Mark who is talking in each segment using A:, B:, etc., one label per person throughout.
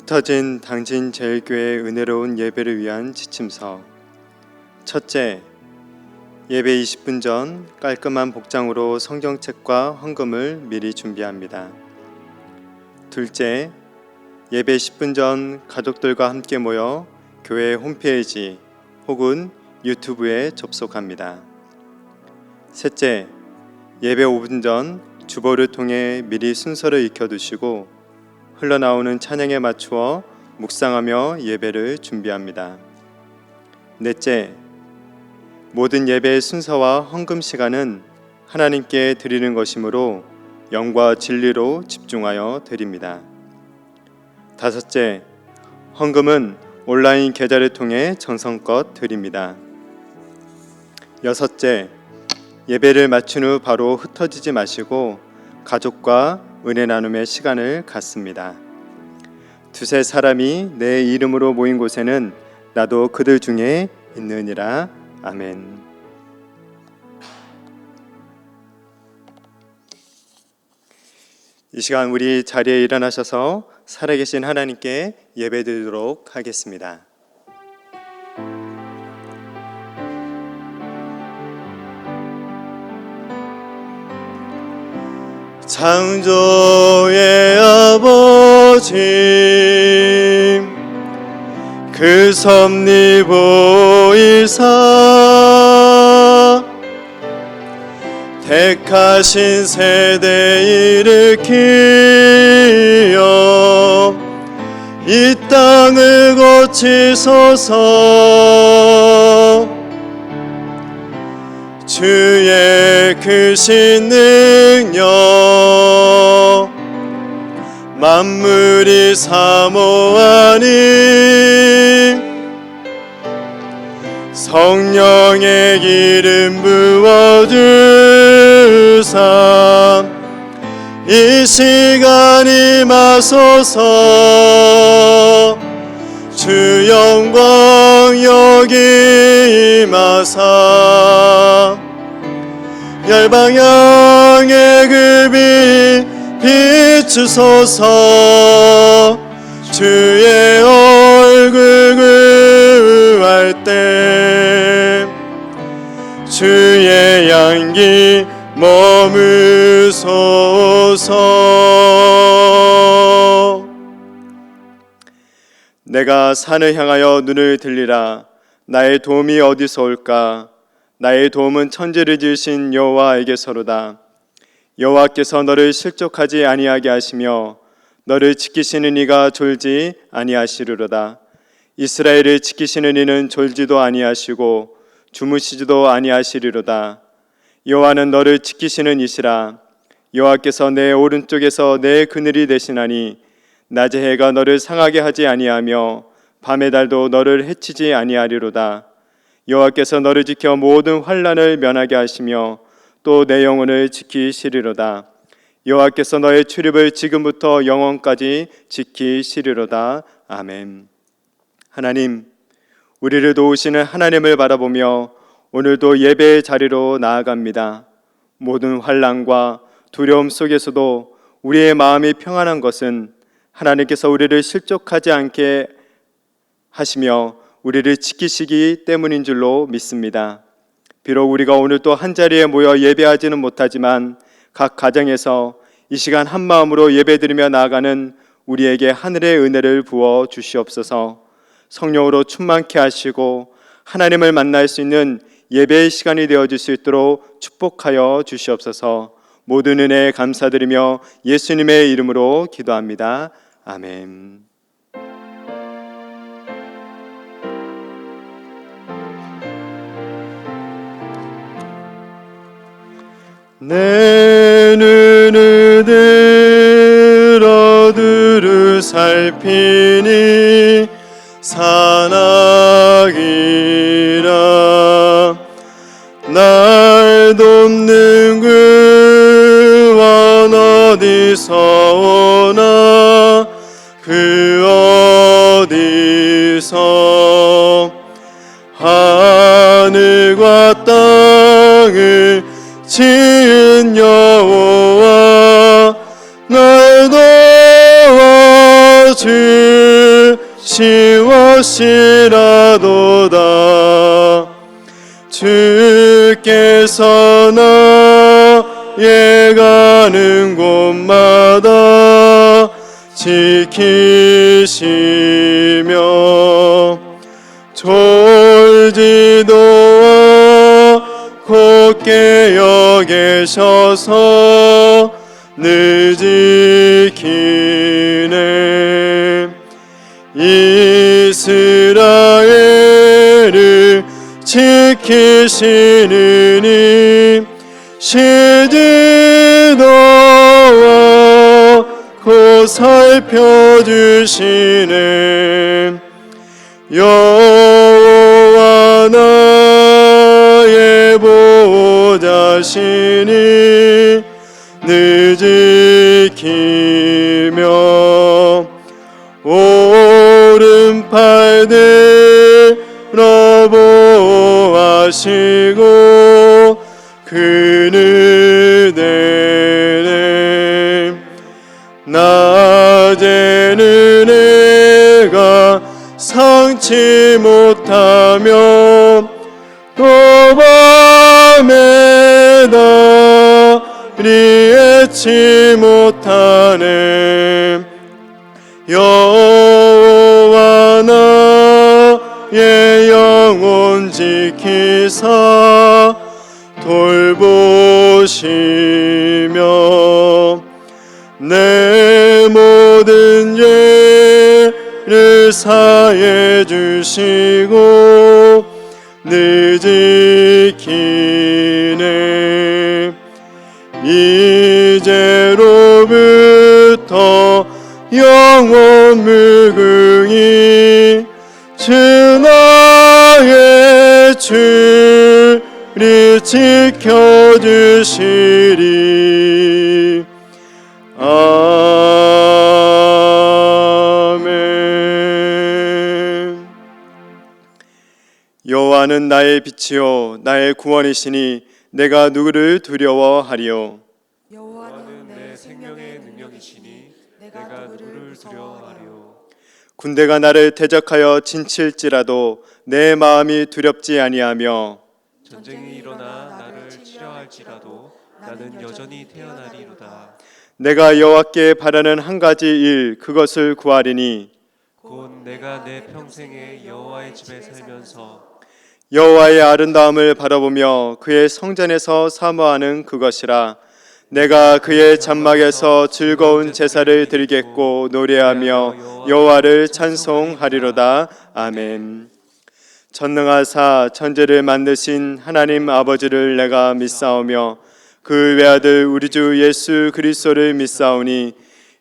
A: 흩어진 당진 제일교회의 은혜로운 예배를 위한 지침서. 첫째, 예배 20분 전 깔끔한 복장으로 성경책과 헌금을 미리 준비합니다. 둘째, 예배 10분 전 가족들과 함께 모여 교회 홈페이지 혹은 유튜브에 접속합니다. 셋째, 예배 5분 전 주보를 통해 미리 순서를 익혀두시고 흘러나오는 찬양에 맞추어 묵상하며 예배를 준비합니다. 넷째, 모든 예배의 순서와 헌금 시간은 하나님께 드리는 것이므로 영과 진리로 집중하여 드립니다. 다섯째, 헌금은 온라인 계좌를 통해 정성껏 드립니다. 여섯째, 예배를 마친 후 바로 흩어지지 마시고 가족과 은혜 나눔의 시간을 갖습니다. 두세 사람이 내 이름으로 모인 곳에는 나도 그들 중에 있느니라. 아멘. 이 시간 우리 자리에 일어나셔서 살아계신 하나님께 예배드리도록 하겠습니다. 창조의 아버지, 그 섭리 보이사 택하신 세대 일으키어 이 땅을 고치소서. 주의 크신 능력 만물이 사모하니 성령의 기름 부어주사 이 시간 임하소서. 주 영광 여기 임하사 열방향의 그 빛 비추소서. 주의 얼굴 구할 때 주의 향기 머무소서. 내가 산을 향하여 눈을 들리라. 나의 도움이 어디서 올까? 나의 도움은 천지를 지으신 여호와에게서로다. 여호와께서 너를 실족하지 아니하게 하시며 너를 지키시는 이가 졸지 아니하시리로다. 이스라엘을 지키시는 이는 졸지도 아니하시고 주무시지도 아니하시리로다. 여호와는 너를 지키시는 이시라. 여호와께서 내 오른쪽에서 내 그늘이 되시나니 낮의 해가 너를 상하게 하지 아니하며 밤의 달도 너를 해치지 아니하리로다. 여호와께서 너를 지켜 모든 환난을 면하게 하시며 또 내 영혼을 지키시리로다. 여호와께서 너의 출입을 지금부터 영원까지 지키시리로다. 아멘. 하나님, 우리를 도우시는 하나님을 바라보며 오늘도 예배의 자리로 나아갑니다. 모든 환난과 두려움 속에서도 우리의 마음이 평안한 것은 하나님께서 우리를 실족하지 않게 하시며 우리를 지키시기 때문인 줄로 믿습니다. 비록 우리가 오늘 또 한자리에 모여 예배하지는 못하지만 각 가정에서 이 시간 한 마음으로 예배드리며 나아가는 우리에게 하늘의 은혜를 부어 주시옵소서. 성령으로 충만케 하시고 하나님을 만날 수 있는 예배의 시간이 되어질 수 있도록 축복하여 주시옵소서. 모든 은혜에 감사드리며 예수님의 이름으로 기도합니다. 아멘. 내 눈을 들어 두루 살피니 산악이라. 날 돕는 구원 어디서 오나 그 어디서 하늘과 땅을 지은 여호와 날 도와주 치워시라도다. 주께서 나의 가는 곳마다 지키시며 졸지도 않고 깨어 계셔서 늘 지키네. 이스라엘을 지키시는 님 쉬지도 않고 살펴주시네. 여호와 나의 보호자시니 늘 지키며 오른팔 들어 보호하시고 그늘 내내 낮에는 내가 상치 못하며 또 밤에 달이 애치 못하네. 여호와 나의 영혼 지키사 돌보시며 내 모든 죄를 사해 주시고 늘 지키네. 이제로부터 영원 무궁히 주 나의 주를 지켜주시리. 아멘. 여호와는 나의 빛이요 나의 구원이시니 내가 누구를 두려워하리요.
B: 여호와는 내 생명의 능력이시니 내가 누구를 두려워하리요.
A: 군대가 나를 대적하여 진칠지라도 내 마음이 두렵지 아니하며
B: 전쟁이 일어나 나를 치려 할지라도 나는 여전히 태어나리로다.
A: 내가 여호와께 바라는 한 가지 일 그것을 구하리니
B: 곧 내가 내 평생에 여호와의 집에 살면서
A: 여호와의 아름다움을 바라보며 그의 성전에서 사모하는 그것이라. 내가 그의 장막에서 즐거운 제사를 드리겠고 노래하며 여호와를 찬송하리로다. 아멘. 전능하사 천지를 만드신 하나님 아버지를 내가 믿사오며 그 외아들 우리 주 예수 그리스도를 믿사오니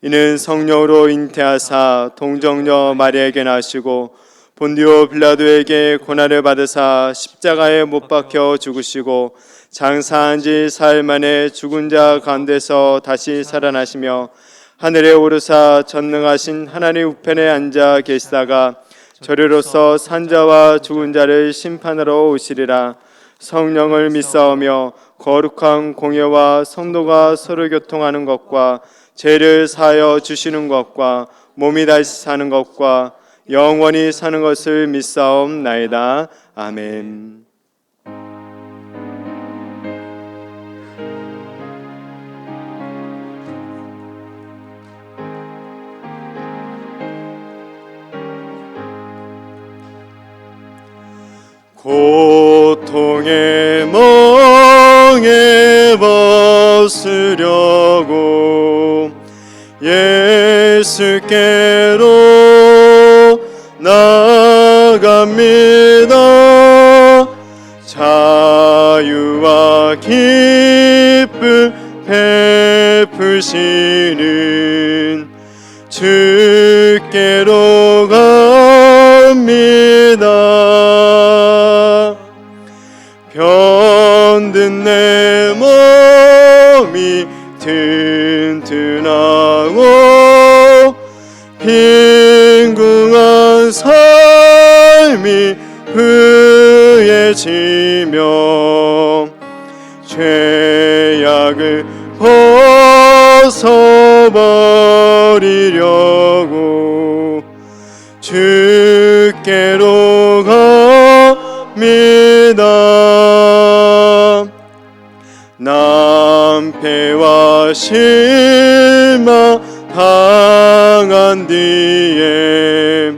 A: 이는 성령으로 잉태하사 동정녀 마리아에게 나시고 본디오 빌라도에게 고난을 받으사 십자가에 못 박혀 죽으시고 장사한 지 사흘 만에 죽은 자 가운데서 다시 살아나시며 하늘에 오르사 전능하신 하나님 우편에 앉아 계시다가 저리로서 산자와 죽은 자를 심판하러 오시리라. 성령을 믿사오며 거룩한 공예와 성도가 서로 교통하는 것과 죄를 사하여 주시는 것과 몸이 다시 사는 것과 영원히 사는 것을 믿사옵나이다. 아멘. 고통의 멍에 벗으려고 예수께로 나갑니다. 자유와 기쁨 베푸시는 주께로 갑니다. 병든 내 몸이 튼튼하고 빈궁한 삶이 후해지며 죄악을 벗어버리려고 주께로 갑니다. 난패와 실망 당한 뒤에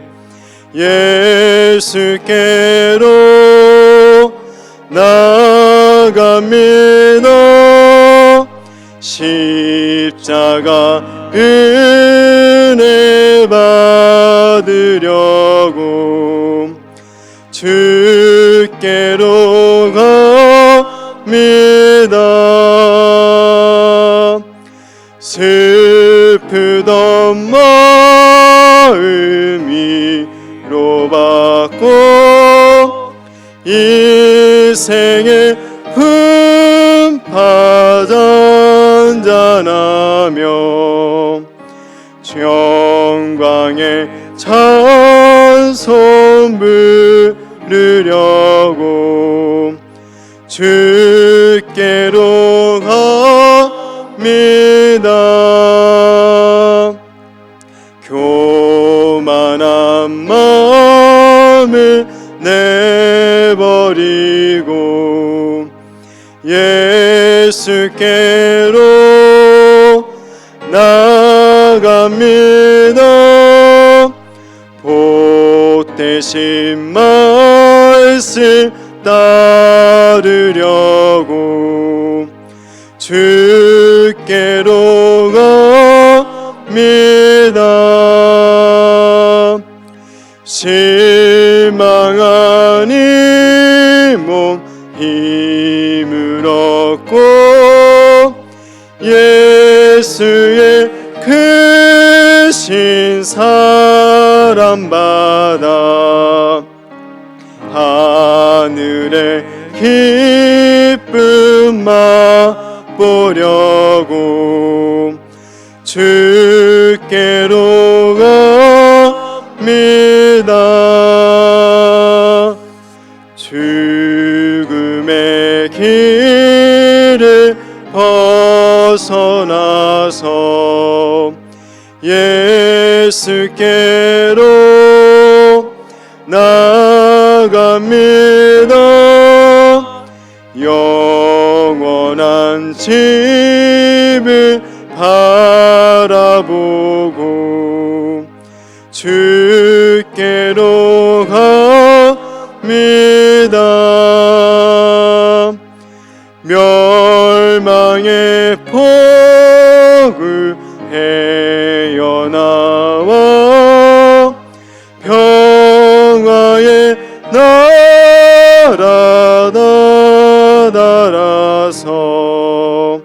A: 예수께로 나갑니다. 십자가 은혜 받으려고 주께로 갑니다. 슬프던 마음 위로받고 인생의 품파 잔잔하며 영광의 찬송 부르려고 주께로 갑니다. 교만한 마음을 내버리고 예수께로 나갑니다. 보태신 말씀 따르려고 주께로 갑니다. 실망한 이 몸 힘을 얻고 예수의 크신 사랑 받아 하늘의 기쁨 맛보려고 주께로 갑니다. 죽음의 길을 벗어나서 예수께로 나갑니다. 영원한 집을 바라보고 주께로 갑니다. 멸망의 폭을 헤어나와 평화의 나라 나라서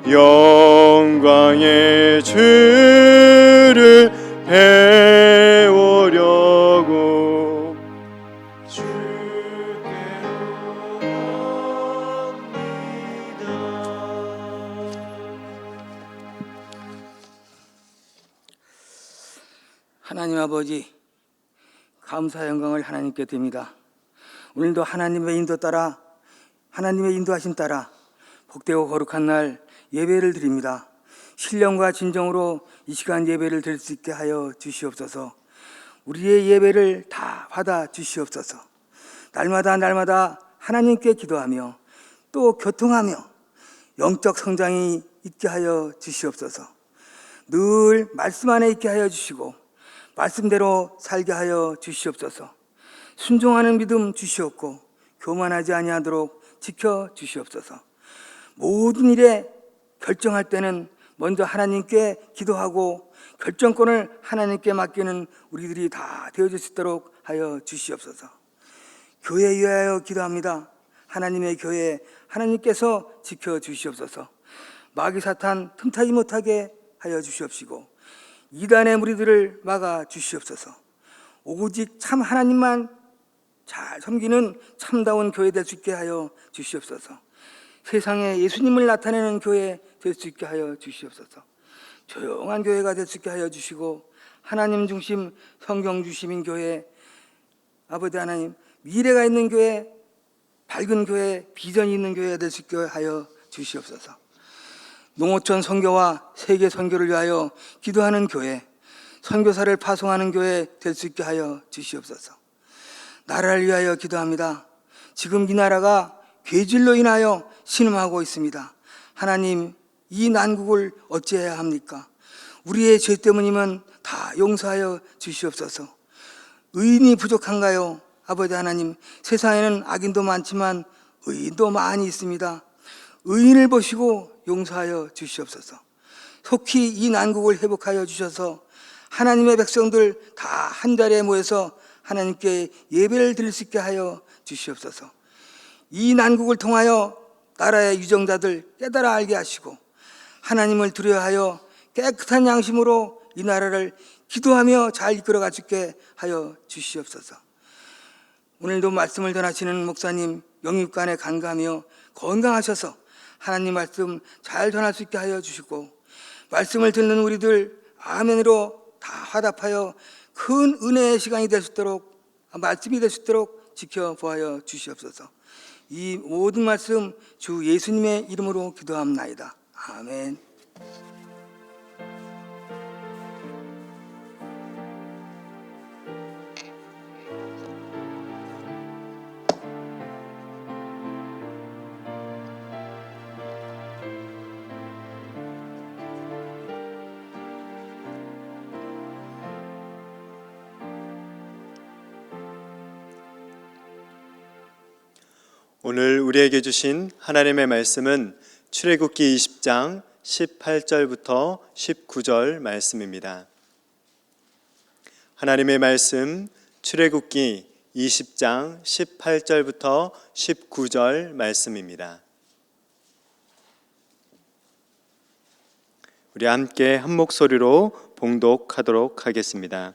A: 영광의 주를 배우려고 주께로 갑니다.
C: 하나님 아버지, 감사 영광을 하나님께 드립니다. 오늘도 하나님의 인도 따라, 하나님의 인도하심 따라 복되고 거룩한 날 예배를 드립니다. 신령과 진정으로 이 시간 예배를 드릴 수 있게 하여 주시옵소서. 우리의 예배를 다 받아 주시옵소서. 날마다 하나님께 기도하며 또 교통하며 영적 성장이 있게 하여 주시옵소서. 늘 말씀 안에 있게 하여 주시고 말씀대로 살게 하여 주시옵소서. 순종하는 믿음 주시옵고 교만하지 아니하도록 지켜 주시옵소서. 모든 일에 결정할 때는 먼저 하나님께 기도하고 결정권을 하나님께 맡기는 우리들이 다 되어질 수 있도록 하여 주시옵소서. 교회에 위하여 기도합니다. 하나님의 교회 하나님께서 지켜 주시옵소서. 마귀 사탄 틈타지 못하게 하여 주시옵시고 이단의 무리들을 막아 주시옵소서. 오직 참 하나님만 잘 섬기는 참다운 교회 될 수 있게 하여 주시옵소서. 세상에 예수님을 나타내는 교회 될 수 있게 하여 주시옵소서. 조용한 교회가 될 수 있게 하여 주시고 하나님 중심 성경 중심인 교회, 아버지 하나님 미래가 있는 교회, 밝은 교회, 비전이 있는 교회가 될 수 있게 하여 주시옵소서. 농어촌 선교와 세계 선교를 위하여 기도하는 교회, 선교사를 파송하는 교회 될 수 있게 하여 주시옵소서. 나라를 위하여 기도합니다. 지금 이 나라가 괴질로 인하여 신음하고 있습니다. 하나님, 이 난국을 어찌해야 합니까? 우리의 죄 때문이면 다 용서하여 주시옵소서. 의인이 부족한가요? 아버지 하나님, 세상에는 악인도 많지만 의인도 많이 있습니다. 의인을 보시고 용서하여 주시옵소서. 속히 이 난국을 회복하여 주셔서 하나님의 백성들 다 한 자리에 모여서 하나님께 예배를 드릴 수 있게 하여 주시옵소서. 이 난국을 통하여 나라의 유정자들 깨달아 알게 하시고 하나님을 두려워하여 깨끗한 양심으로 이 나라를 기도하며 잘 이끌어갈 수 있게 하여 주시옵소서. 오늘도 말씀을 전하시는 목사님 영육간에 간감하며 건강하셔서 하나님 말씀 잘 전할 수 있게 하여 주시고 말씀을 듣는 우리들 아멘으로 다 화답하여 큰 은혜의 시간이 될 수 있도록 말씀이 될 수 있도록 지켜보아여 주시옵소서. 이 모든 말씀 주 예수님의 이름으로 기도합나이다. 아멘.
A: 오늘 우리에게 주신 하나님의 말씀은 출애굽기 20장 18절부터 19절 말씀입니다. 하나님의 말씀 출애굽기 20장 18절부터 19절 말씀입니다. 우리 함께 한 목소리로 봉독하도록 하겠습니다.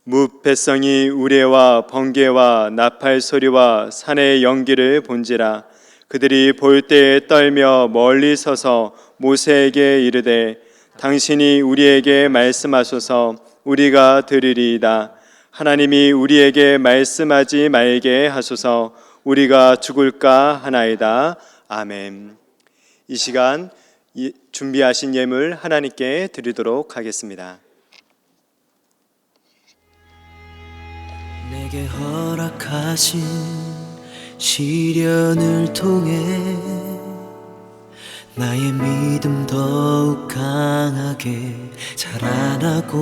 A: 뭇배성이 우레와 번개와 나팔 소리와 산의 연기를 본지라. 그들이 볼 때에 떨며 멀리 서서 모세에게 이르되 당신이 우리에게 말씀하소서 우리가 들으리이다. 하나님이 우리에게 말씀하지 말게 하소서 우리가 죽을까 하나이다. 아멘. 이 시간 준비하신 예물 하나님께 드리도록 하겠습니다.
D: 내게 허락하신 시련을 통해 나의 믿음 더욱 강하게 자라나고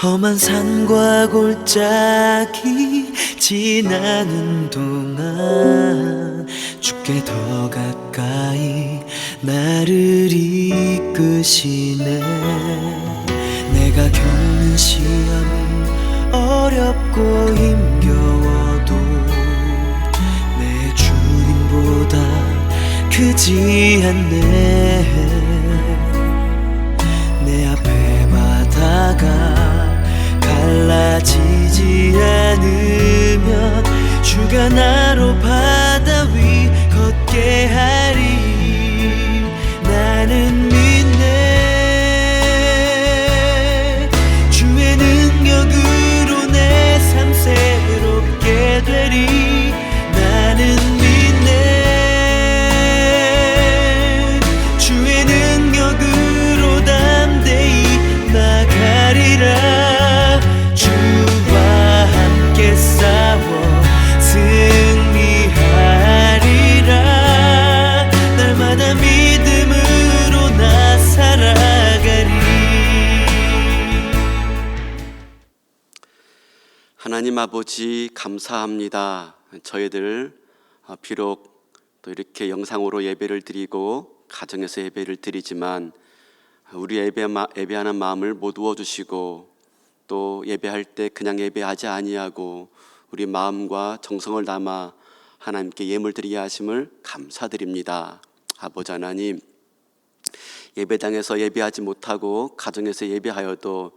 D: 험한 산과 골짜기 지나는 동안 주께 더 가까이 나를 이끄시네. 내가 겪는 시험이 어렵고 힘겨워도 내 주님보다 크지 않네. 내 앞에 바다가 갈라지지 않으면 주가 나로 바다 위 걷게 하리. 나는 믿네. 주의 능력으로 내 삶 새롭게 되리. 나는 믿네. 주의 능력으로 담대히 나가리라. 주와 함께 싸워 승리하리라. 날마다 믿음으로 나 살아가리.
E: 하나님 아버지 감사합니다. 저희들 비록 또 이렇게 영상으로 예배를 드리고 가정에서 예배를 드리지만 우리 예배하는 마음을 모두어 주시고 또 예배할 때 그냥 예배하지 아니하고 우리 마음과 정성을 담아 하나님께 예물 드리게 하심을 감사드립니다. 아버지 하나님, 예배당에서 예배하지 못하고 가정에서 예배하여도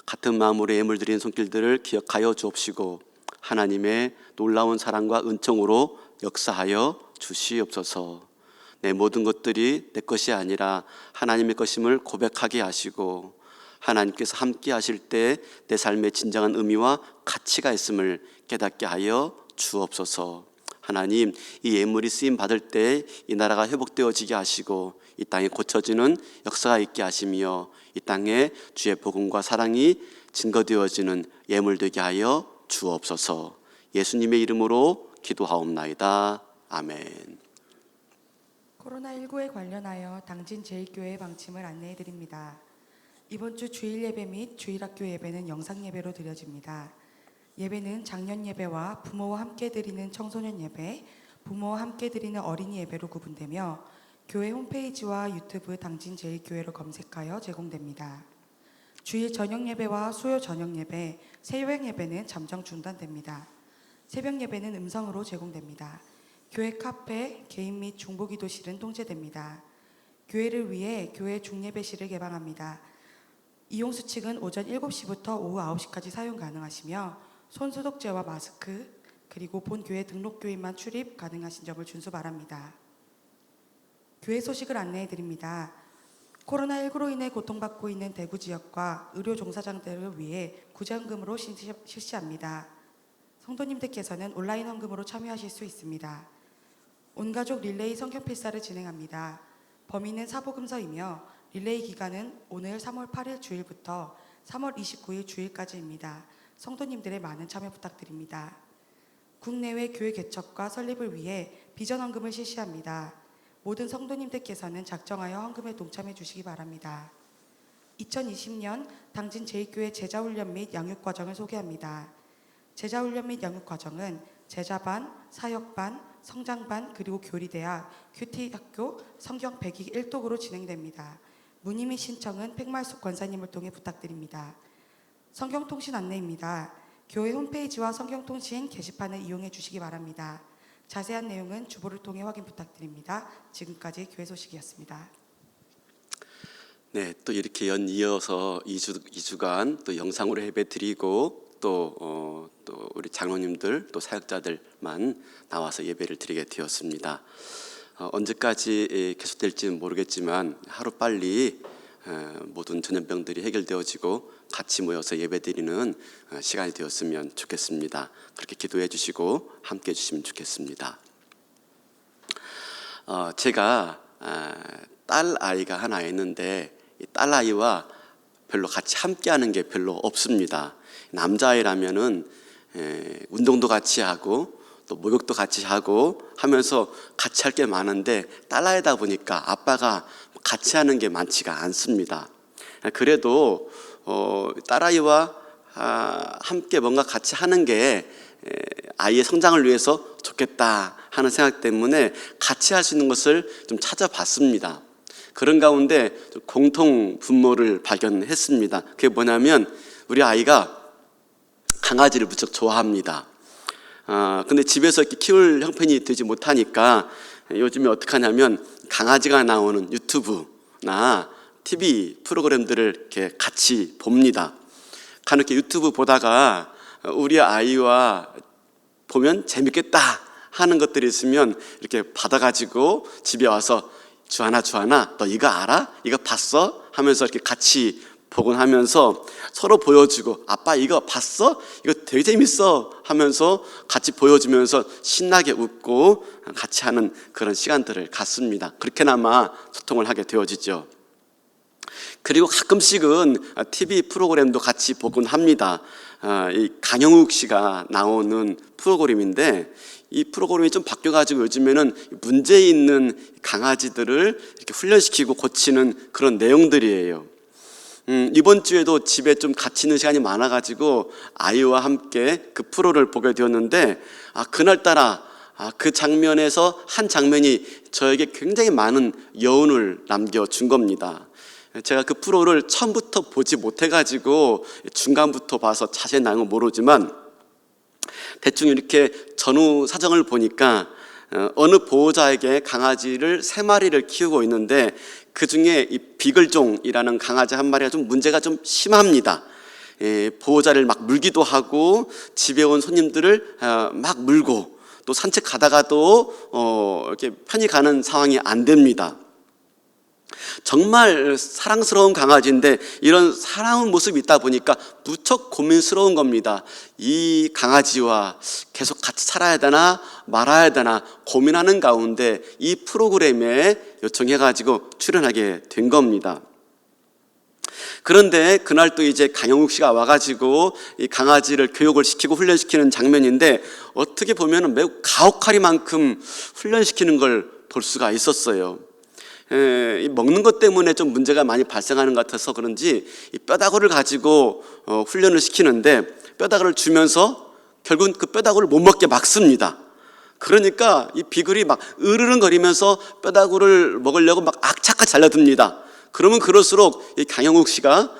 E: 같은 마음으로 예물 드리는 손길들을 기억하여 주옵시고 하나님의 놀라운 사랑과 은총으로 역사하여 주시옵소서. 내 모든 것들이 내 것이 아니라 하나님의 것임을 고백하게 하시고 하나님께서 함께 하실 때 내 삶의 진정한 의미와 가치가 있음을 깨닫게 하여 주옵소서. 하나님, 이 예물이 쓰임 받을 때 이 나라가 회복되어지게 하시고 이 땅에 고쳐지는 역사가 있게 하시며 이 땅에 주의 복음과 사랑이 증거되어지는 예물 되게 하여 주옵소서. 예수님의 이름으로 기도하옵나이다. 아멘.
F: 코로나19에 관련하여 당진 제1교회 방침을 안내해 드립니다. 이번 주 주일 예배 및 주일학교 예배는 영상 예배로 드려집니다. 예배는 장년 예배와 부모와 함께 드리는 청소년 예배, 부모와 함께 드리는 어린이 예배로 구분되며 교회 홈페이지와 유튜브 당진 제1교회로 검색하여 제공됩니다. 주일 저녁 예배와 수요 저녁 예배, 새벽 예배는 잠정 중단됩니다. 새벽 예배는 음성으로 제공됩니다. 교회 카페, 개인 및 중보기도실은 통제됩니다. 교회를 위해 교회 중예배실을 개방합니다. 이용수칙은 오전 7시부터 오후 9시까지 사용 가능하시며 손소독제와 마스크, 그리고 본 교회 등록교인만 출입 가능하신 점을 준수 바랍니다. 교회 소식을 안내해 드립니다. 코로나19로 인해 고통받고 있는 대구 지역과 의료 종사자들을 위해 구제헌금으로 실시합니다. 성도님들께서는 온라인 헌금으로 참여하실 수 있습니다. 온가족 릴레이 성경 필사를 진행합니다. 범위는 사복음서이며 릴레이 기간은 오늘 3월 8일 주일부터 3월 29일 주일까지입니다. 성도님들의 많은 참여 부탁드립니다. 국내외 교회 개척과 설립을 위해 비전 헌금을 실시합니다. 모든 성도님들께서는 작정하여 헌금에 동참해 주시기 바랍니다. 2020년 당진 제1교회 제자훈련 및 양육과정을 소개합니다. 제자훈련 및 양육과정은 제자반, 사역반, 성장반, 그리고 교리대학, 큐티학교, 성경 배기 1독으로 진행됩니다. 문의 및 신청은 팽말숙 권사님을 통해 부탁드립니다. 성경통신 안내입니다. 교회 홈페이지와 성경통신 게시판을 이용해 주시기 바랍니다. 자세한 내용은 주보를 통해 확인 부탁드립니다. 지금까지 교회 소식이었습니다.
E: 네, 또 이렇게 연이어서 2주간 또 영상으로 예배 드리고 또 우리 장로님들 또 사역자들만 나와서 예배를 드리게 되었습니다. 언제까지 계속될지는 모르겠지만 하루빨리 모든 전염병들이 해결되어지고 같이 모여서 예배드리는 시간이 되었으면 좋겠습니다. 그렇게 기도해 주시고 함께 해 주시면 좋겠습니다. 제가 딸 아이가 하나 있는데 이 딸 아이와 별로 같이 함께하는 게 별로 없습니다. 남자아이라면은 운동도 같이 하고 또 목욕도 같이 하고 하면서 같이 할 게 많은데 딸아이다 보니까 아빠가 같이 하는 게 많지가 않습니다. 그래도 딸아이와 함께 뭔가 같이 하는 게 아이의 성장을 위해서 좋겠다 하는 생각 때문에 같이 할 수 있는 것을 좀 찾아봤습니다. 그런 가운데 공통 분모를 발견했습니다. 그게 뭐냐면 우리 아이가 강아지를 무척 좋아합니다. 근데 집에서 이렇게 키울 형편이 되지 못하니까 요즘에 어떻게 하냐면 강아지가 나오는 유튜브나 TV 프로그램들을 이렇게 같이 봅니다. 간혹 이렇게 유튜브 보다가 우리 아이와 보면 재밌겠다 하는 것들이 있으면 이렇게 받아가지고 집에 와서 주하나 너 이거 알아? 이거 봤어? 하면서 이렇게 같이 보곤 하면서 서로 보여주고 아빠 이거 봤어? 이거 되게 재밌어 하면서 같이 보여주면서 신나게 웃고 같이 하는 그런 시간들을 갖습니다. 그렇게나마 소통을 하게 되어지죠. 그리고 가끔씩은 TV 프로그램도 같이 보곤 합니다. 이 강영욱 씨가 나오는 프로그램인데 이 프로그램이 좀 바뀌어가지고 요즘에는 문제 있는 강아지들을 이렇게 훈련시키고 고치는 그런 내용들이에요. 이번 주에도 집에 좀 같이 있는 시간이 많아가지고 아이와 함께 그 프로를 보게 되었는데 그날따라 그 장면에서 한 장면이 저에게 굉장히 많은 여운을 남겨준 겁니다. 제가 그 프로를 처음부터 보지 못해가지고 중간부터 봐서 자세히 나온 건 모르지만 대충 이렇게 전후 사정을 보니까 어느 보호자에게 강아지를 3마리를 키우고 있는데 그 중에 이 비글종이라는 강아지 한 마리가 좀 문제가 좀 심합니다. 보호자를 막 물기도 하고 집에 온 손님들을 막 물고 또 산책 가다가도 이렇게 편히 가는 상황이 안 됩니다. 정말 사랑스러운 강아지인데 이런 사랑의 모습이 있다 보니까 무척 고민스러운 겁니다. 이 강아지와 계속 같이 살아야 되나 말아야 되나 고민하는 가운데 이 프로그램에 요청해가지고 출연하게 된 겁니다. 그런데 그날 또 이제 강영욱 씨가 와가지고 이 강아지를 교육을 시키고 훈련시키는 장면인데 어떻게 보면 매우 가혹하리만큼 훈련시키는 걸 볼 수가 있었어요. 먹는 것 때문에 좀 문제가 많이 발생하는 것 같아서 그런지 이 뼈다구를 가지고 훈련을 시키는데 뼈다구를 주면서 결국은 그 뼈다구를 못 먹게 막습니다. 그러니까 이 비글이 막 으르렁거리면서 뼈다구를 먹으려고 막 악착같이 달려듭니다. 그러면 그럴수록 이 강영욱 씨가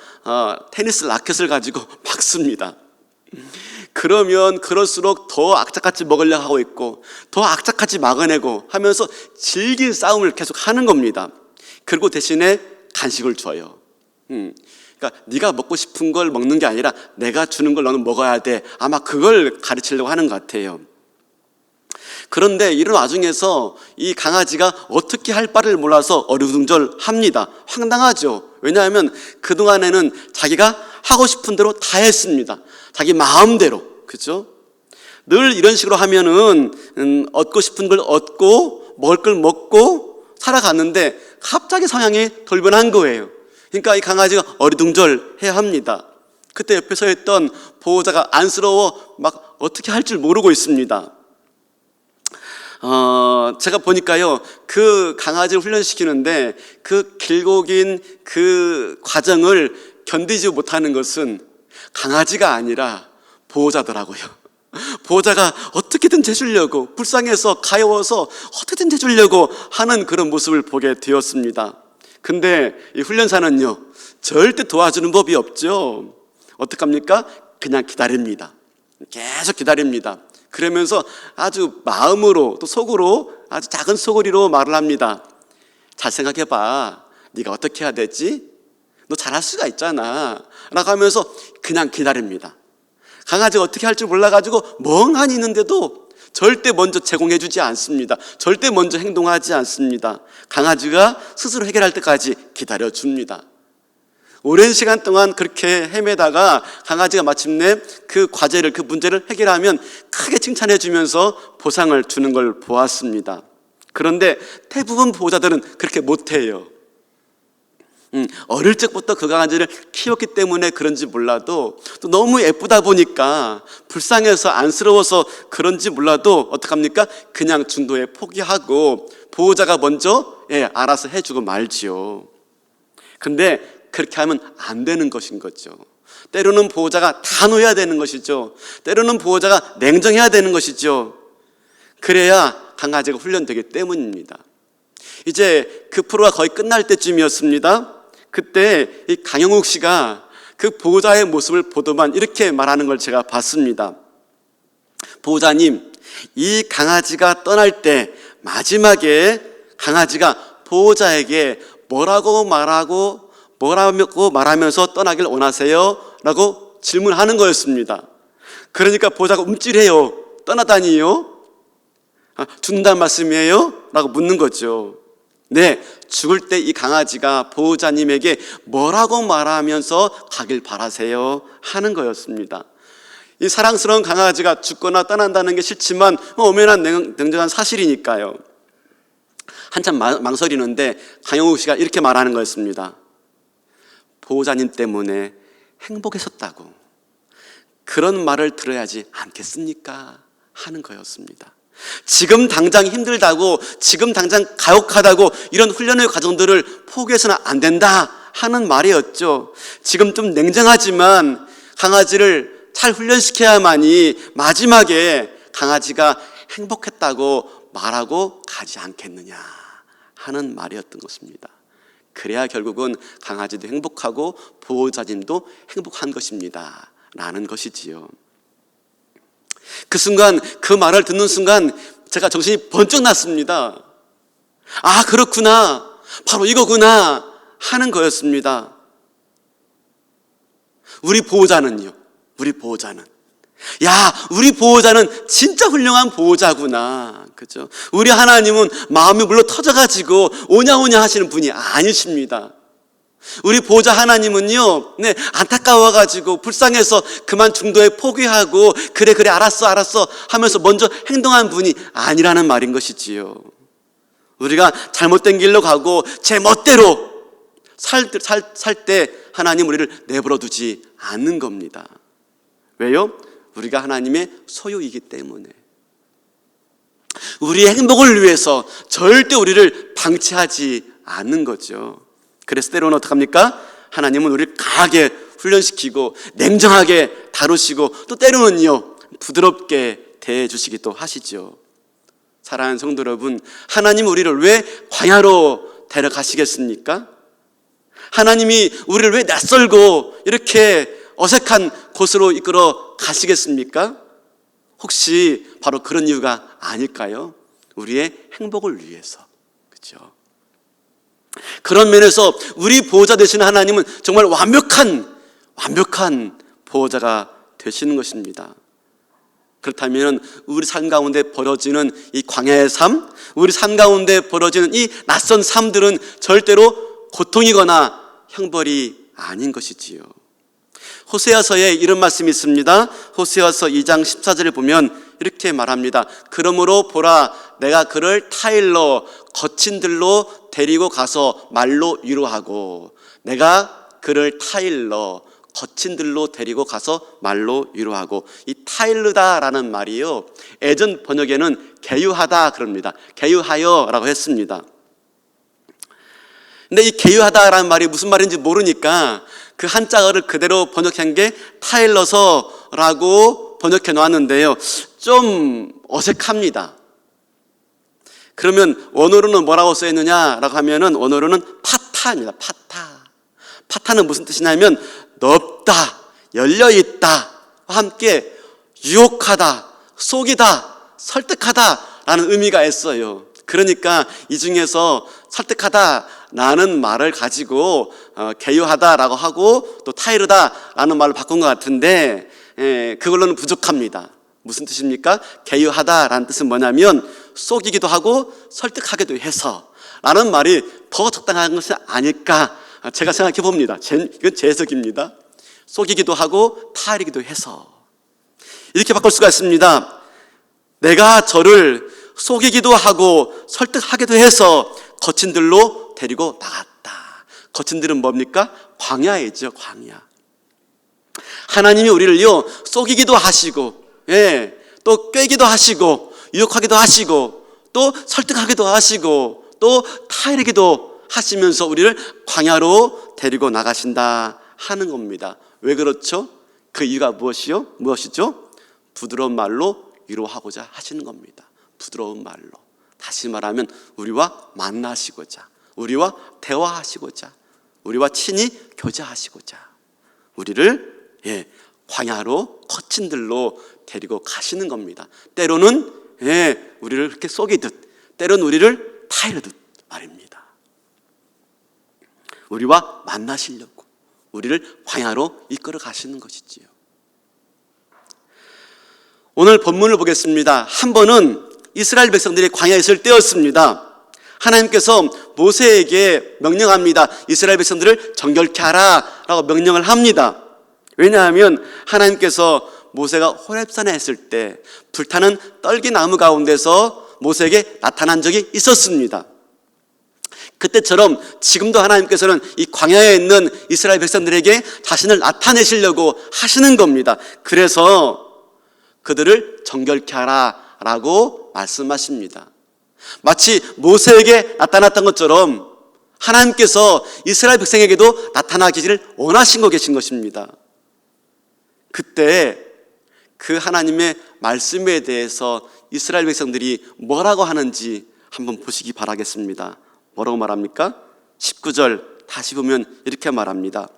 E: 테니스 라켓을 가지고 막습니다. 그러면 그럴수록 더 악착같이 먹으려고 하고 있고 더 악착같이 막아내고 하면서 질긴 싸움을 계속 하는 겁니다. 그리고 대신에 간식을 줘요. 그러니까 네가 먹고 싶은 걸 먹는 게 아니라 내가 주는 걸 너는 먹어야 돼. 아마 그걸 가르치려고 하는 것 같아요. 그런데 이런 와중에서 이 강아지가 어떻게 할 바를 몰라서 어리둥절합니다. 황당하죠. 왜냐하면 그동안에는 자기가 하고 싶은 대로 다 했습니다. 자기 마음대로. 그렇죠? 늘 이런 식으로 하면은 얻고 싶은 걸 얻고 먹을 걸 먹고 살아갔는데 갑자기 성향이 돌변한 거예요. 그러니까 이 강아지가 어리둥절해야 합니다. 그때 옆에 서 있던 보호자가 안쓰러워 막 어떻게 할 줄 모르고 있습니다. 제가 보니까요, 그 강아지를 훈련시키는데 그 길고 긴 그 과정을 견디지 못하는 것은 강아지가 아니라 보호자더라고요. 보호자가 어떻게든 해주려고, 불쌍해서 가여워서 어떻게든 해주려고 하는 그런 모습을 보게 되었습니다. 근데 이 훈련사는요, 절대 도와주는 법이 없죠. 어떡합니까? 그냥 기다립니다. 계속 기다립니다. 그러면서 아주 마음으로 또 속으로 아주 작은 소리로 말을 합니다. 잘 생각해봐. 네가 어떻게 해야 되지? 너 잘할 수가 있잖아. 라고 하면서 그냥 기다립니다. 강아지가 어떻게 할 줄 몰라가지고 멍하니 있는데도 절대 먼저 제공해주지 않습니다. 절대 먼저 행동하지 않습니다. 강아지가 스스로 해결할 때까지 기다려줍니다. 오랜 시간 동안 그렇게 헤매다가 강아지가 마침내 그 과제를, 그 문제를 해결하면 크게 칭찬해주면서 보상을 주는 걸 보았습니다. 그런데 대부분 보호자들은 그렇게 못해요. 어릴 적부터 그 강아지를 키웠기 때문에 그런지 몰라도 또 너무 예쁘다 보니까 불쌍해서 안쓰러워서 그런지 몰라도 어떡합니까? 그냥 중도에 포기하고 보호자가 먼저 알아서 해주고 말지요. 근데 그렇게 하면 안 되는 것인 거죠. 때로는 보호자가 단호해야 되는 것이죠. 때로는 보호자가 냉정해야 되는 것이죠. 그래야 강아지가 훈련되기 때문입니다. 이제 그 프로가 거의 끝날 때쯤이었습니다. 그때 이 강영욱 씨가 그 보호자의 모습을 보더만 이렇게 말하는 걸 제가 봤습니다. 보호자님, 이 강아지가 떠날 때 마지막에 강아지가 보호자에게 뭐라고 말하면서 떠나길 원하세요? 라고 질문하는 거였습니다. 그러니까 보호자가 움찔해요. 떠나다니요? 죽는다는 말씀이에요? 라고 묻는 거죠. 네, 죽을 때 이 강아지가 보호자님에게 뭐라고 말하면서 가길 바라세요? 하는 거였습니다. 이 사랑스러운 강아지가 죽거나 떠난다는 게 싫지만 엄연한 냉정한 사실이니까요. 한참 망설이는데 강영욱 씨가 이렇게 말하는 거였습니다. 보호자님 때문에 행복했었다고 그런 말을 들어야지 않겠습니까? 하는 거였습니다. 지금 당장 힘들다고, 지금 당장 가혹하다고 이런 훈련의 과정들을 포기해서는 안 된다 하는 말이었죠. 지금 좀 냉정하지만 강아지를 잘 훈련시켜야만이 마지막에 강아지가 행복했다고 말하고 가지 않겠느냐 하는 말이었던 것입니다. 그래야 결국은 강아지도 행복하고 보호자님도 행복한 것입니다 라는 것이지요. 그 순간, 그 말을 듣는 순간 제가 정신이 번쩍 났습니다. 아, 그렇구나, 바로 이거구나 하는 거였습니다. 우리 보호자는 야, 우리 보호자는 진짜 훌륭한 보호자구나. 그죠? 우리 하나님은 마음이 물러 터져가지고 오냐오냐 하시는 분이 아니십니다. 우리 보호자 하나님은요, 안타까워가지고 불쌍해서 그만 중도에 포기하고 그래 알았어 하면서 먼저 행동한 분이 아니라는 말인 것이지요. 우리가 잘못된 길로 가고 제 멋대로 살 때 하나님 우리를 내버려 두지 않는 겁니다. 왜요? 우리가 하나님의 소유이기 때문에. 우리의 행복을 위해서 절대 우리를 방치하지 않는 거죠. 그래서 때로는 어떡합니까? 하나님은 우리를 강하게 훈련시키고 냉정하게 다루시고 또 때로는요 부드럽게 대해주시기도 하시죠. 사랑하는 성도 여러분, 하나님 우리를 왜 광야로 데려가시겠습니까? 하나님이 우리를 왜 낯설고 이렇게 어색한 곳으로 이끌어 가시겠습니까? 혹시 바로 그런 이유가 아닐까요? 우리의 행복을 위해서. 그렇죠? 그런 면에서 우리 보호자 되시는 하나님은 정말 완벽한 보호자가 되시는 것입니다. 그렇다면 우리 삶 가운데 벌어지는 이 광야의 삶, 우리 삶 가운데 벌어지는 이 낯선 삶들은 절대로 고통이거나 형벌이 아닌 것이지요. 호세아서에 이런 말씀이 있습니다. 호세아서 2장 14절을 보면 이렇게 말합니다. 그러므로 보라, 내가 그를 타일러 거친 들로 데리고 가서 말로 위로하고, 내가 그를 타일러 거친 들로 데리고 가서 말로 위로하고. 이 타일르다라는 말이요, 예전 번역에는 개유하다 그럽니다. 개유하여라고 했습니다. 근데 이 개유하다라는 말이 무슨 말인지 모르니까 그 한자어를 그대로 번역한 게 타일러서라고 번역해 놓았는데요, 좀 어색합니다. 그러면 원어로는 뭐라고 써있느냐라고 하면은 원어로는 파타입니다. 파타는 무슨 뜻이냐면 넓다, 열려있다 함께 유혹하다, 속이다, 설득하다라는 의미가 있어요. 그러니까 이 중에서 설득하다라는 말을 가지고 개유하다라고 하고 또 타이르다라는 말을 바꾼 것 같은데, 그걸로는 부족합니다. 무슨 뜻입니까? 개유하다라는 뜻은 뭐냐면 속이기도 하고 설득하기도 해서 라는 말이 더 적당한 것이 아닐까 제가 생각해 봅니다. 이건 제 해석입니다. 속이기도 하고 타이르기도 해서 이렇게 바꿀 수가 있습니다. 내가 저를 속이기도 하고 설득하기도 해서 거친 들로 데리고 나갔다. 거친 들은 뭡니까? 광야이죠. 광야. 하나님이 우리를요 속이기도 하시고, 또 꿰기도 하시고, 유혹하기도 하시고, 또 설득하기도 하시고, 또 타이르기도 하시면서 우리를 광야로 데리고 나가신다 하는 겁니다. 왜 그렇죠? 그 이유가 무엇이죠? 부드러운 말로 위로하고자 하시는 겁니다. 부드러운 말로. 다시 말하면 우리와 만나시고자, 우리와 대화하시고자, 우리와 친히 교제하시고자 우리를 광야로 거친 들로 데리고 가시는 겁니다. 때로는 우리를 그렇게 속이듯, 때로는 우리를 타이르듯 말입니다. 우리와 만나시려고 우리를 광야로 이끌어 가시는 것이지요. 오늘 본문을 보겠습니다. 한 번은 이스라엘 백성들이 광야에 있을 때였습니다. 하나님께서 모세에게 명령합니다. 이스라엘 백성들을 정결케 하라 라고 명령을 합니다. 왜냐하면 하나님께서 모세가 호렙산에 있을 때 불타는 떨기나무 가운데서 모세에게 나타난 적이 있었습니다. 그때처럼 지금도 하나님께서는 이 광야에 있는 이스라엘 백성들에게 자신을 나타내시려고 하시는 겁니다. 그래서 그들을 정결케 하라 라고 말씀하십니다. 마치 모세에게 나타났던 것처럼 하나님께서 이스라엘 백성에게도 나타나기를 원하시고 계신 것입니다. 그때 그 하나님의 말씀에 대해서 이스라엘 백성들이 뭐라고 하는지 한번 보시기 바라겠습니다. 뭐라고 말합니까? 19절 다시 보면 이렇게 말합니다.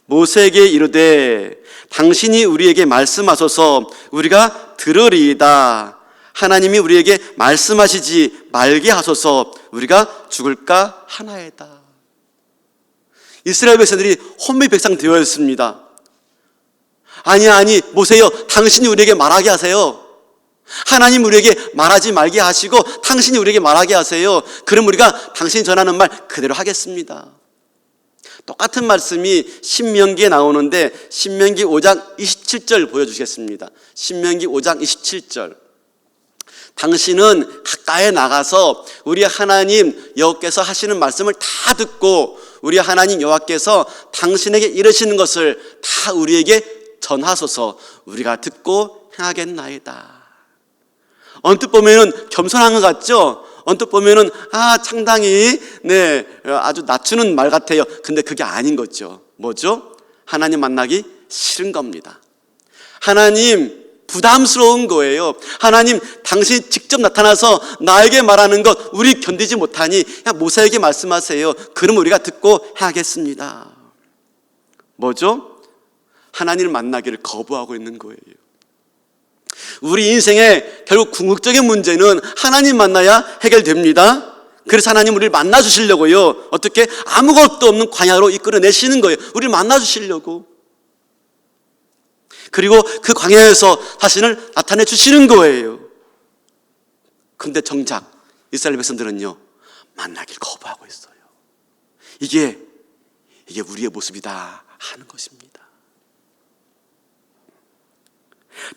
E: 모세에게 이르되 당신이 우리에게 말씀하소서 우리가 들으리이다. 하나님이 우리에게 말씀하시지 말게 하소서 우리가 죽을까 하나이다. 이스라엘 백성들이 혼미 백상 되어 있습니다. 아니 보세요. 당신이 우리에게 말하게 하세요. 하나님 우리에게 말하지 말게 하시고 당신이 우리에게 말하게 하세요. 그럼 우리가 당신이 전하는 말 그대로 하겠습니다. 똑같은 말씀이 신명기에 나오는데 신명기 5장 27절 보여주시겠습니다. 신명기 5장 27절. 당신은 가까이 나가서 우리 하나님 여호와께서 하시는 말씀을 다 듣고 우리 하나님 여호와께서 당신에게 이르시는 것을 다 우리에게 전하소서. 우리가 듣고 행하겠나이다. 언뜻 보면은 겸손한 것 같죠? 언뜻 보면은 상당히 아주 낮추는 말 같아요. 근데 그게 아닌 거죠. 뭐죠? 하나님 만나기 싫은 겁니다. 하나님 부담스러운 거예요. 하나님 당신 직접 나타나서 나에게 말하는 것 우리 견디지 못하니 그냥 모세에게 말씀하세요. 그럼 우리가 듣고 해야겠습니다. 뭐죠? 하나님을 만나기를 거부하고 있는 거예요. 우리 인생의 결국 궁극적인 문제는 하나님 만나야 해결됩니다. 그래서 하나님 우리를 만나 주시려고요. 어떻게? 아무것도 없는 광야로 이끌어내시는 거예요. 우리를 만나 주시려고. 그리고 그 광야에서 자신을 나타내 주시는 거예요. 그런데 정작 이스라엘 백성들은요, 만나길 거부하고 있어요. 이게 우리의 모습이다 하는 것입니다.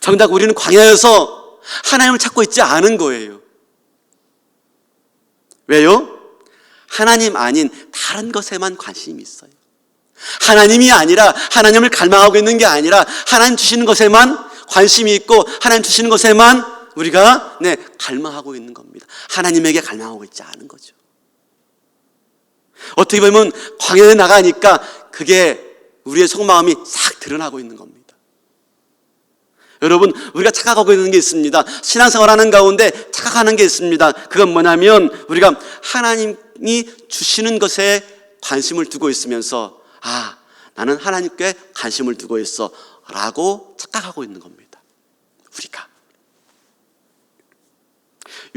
E: 정작 우리는 광야에서 하나님을 찾고 있지 않은 거예요. 왜요? 하나님 아닌 다른 것에만 관심이 있어요. 하나님이 아니라 하나님을 갈망하고 있는 게 아니라 하나님 주시는 것에만 관심이 있고 하나님 주시는 것에만 우리가 갈망하고 있는 겁니다. 하나님에게 갈망하고 있지 않은 거죠. 어떻게 보면 광야에 나가니까 그게 우리의 속마음이 싹 드러나고 있는 겁니다. 여러분, 우리가 착각하고 있는 게 있습니다. 신앙생활하는 가운데 착각하는 게 있습니다. 그건 뭐냐면 우리가 하나님이 주시는 것에 관심을 두고 있으면서 나는 하나님께 관심을 두고 있어 라고 착각하고 있는 겁니다. 우리가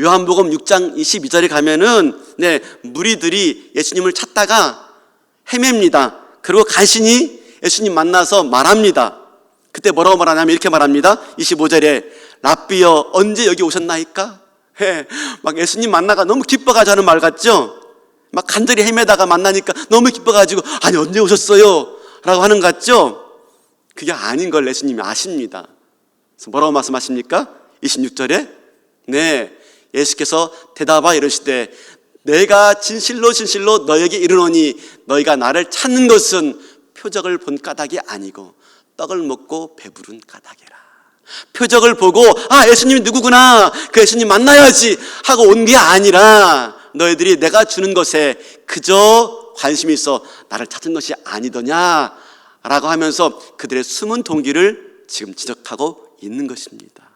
E: 요한복음 6장 22절에 가면은 무리들이 예수님을 찾다가 헤맵니다. 그리고 간신히 예수님 만나서 말합니다. 그때 뭐라고 말하냐면 이렇게 말합니다. 25절에 랍비여 언제 여기 오셨나이까? 막 예수님 만나가 너무 기뻐가지고 하는 말 같죠? 막 간절히 헤매다가 만나니까 너무 기뻐가지고 아니 언제 오셨어요? 라고 하는 것 같죠? 그게 아닌 걸 예수님이 아십니다. 그래서 뭐라고 말씀하십니까? 26절에 예수께서 대답하여 이르시되 내가 진실로 너에게 이르노니 너희가 나를 찾는 것은 표적을 본 까닭이 아니고 떡을 먹고 배부른 까닭이라. 표적을 보고 예수님이 누구구나, 그 예수님 만나야지 하고 온 게 아니라 너희들이 내가 주는 것에 그저 관심이 있어 나를 찾은 것이 아니더냐 라고 하면서 그들의 숨은 동기를 지금 지적하고 있는 것입니다.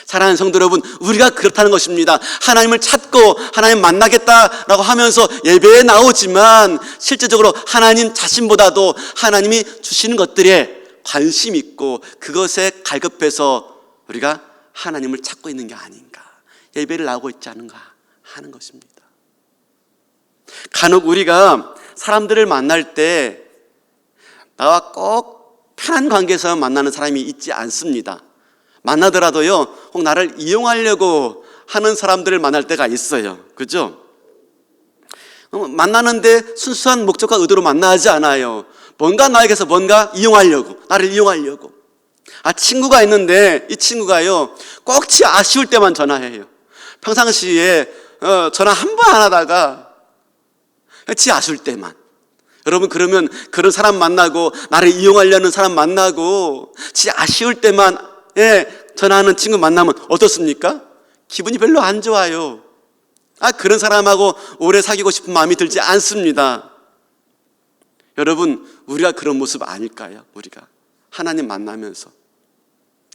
E: 사랑하는 성도 여러분, 우리가 그렇다는 것입니다. 하나님을 찾고 하나님 만나겠다라고 하면서 예배에 나오지만 실제적으로 하나님 자신보다도 하나님이 주시는 것들에 관심 있고 그것에 갈급해서 우리가 하나님을 찾고 있는 게 아닌가, 예배를 나오고 있지 않은가 하는 것입니다. 간혹 우리가 사람들을 만날 때 나와 꼭 편한 관계에서 만나는 사람이 있지 않습니다. 만나더라도요, 혹 나를 이용하려고 하는 사람들을 만날 때가 있어요. 그죠? 만나는데 순수한 목적과 의도로 만나지 않아요. 뭔가 나에게서 뭔가 이용하려고, 나를 이용하려고. 친구가 있는데 이 친구가요, 꼭 지 아쉬울 때만 전화해요. 평상시에 전화 한 번 안 하다가 지 아쉬울 때만. 여러분, 그러면 그런 사람 만나고 나를 이용하려는 사람 만나고 지 아쉬울 때만 전화하는 친구 만나면 어떻습니까? 기분이 별로 안 좋아요. 그런 사람하고 오래 사귀고 싶은 마음이 들지 않습니다. 여러분, 우리가 그런 모습 아닐까요? 우리가 하나님 만나면서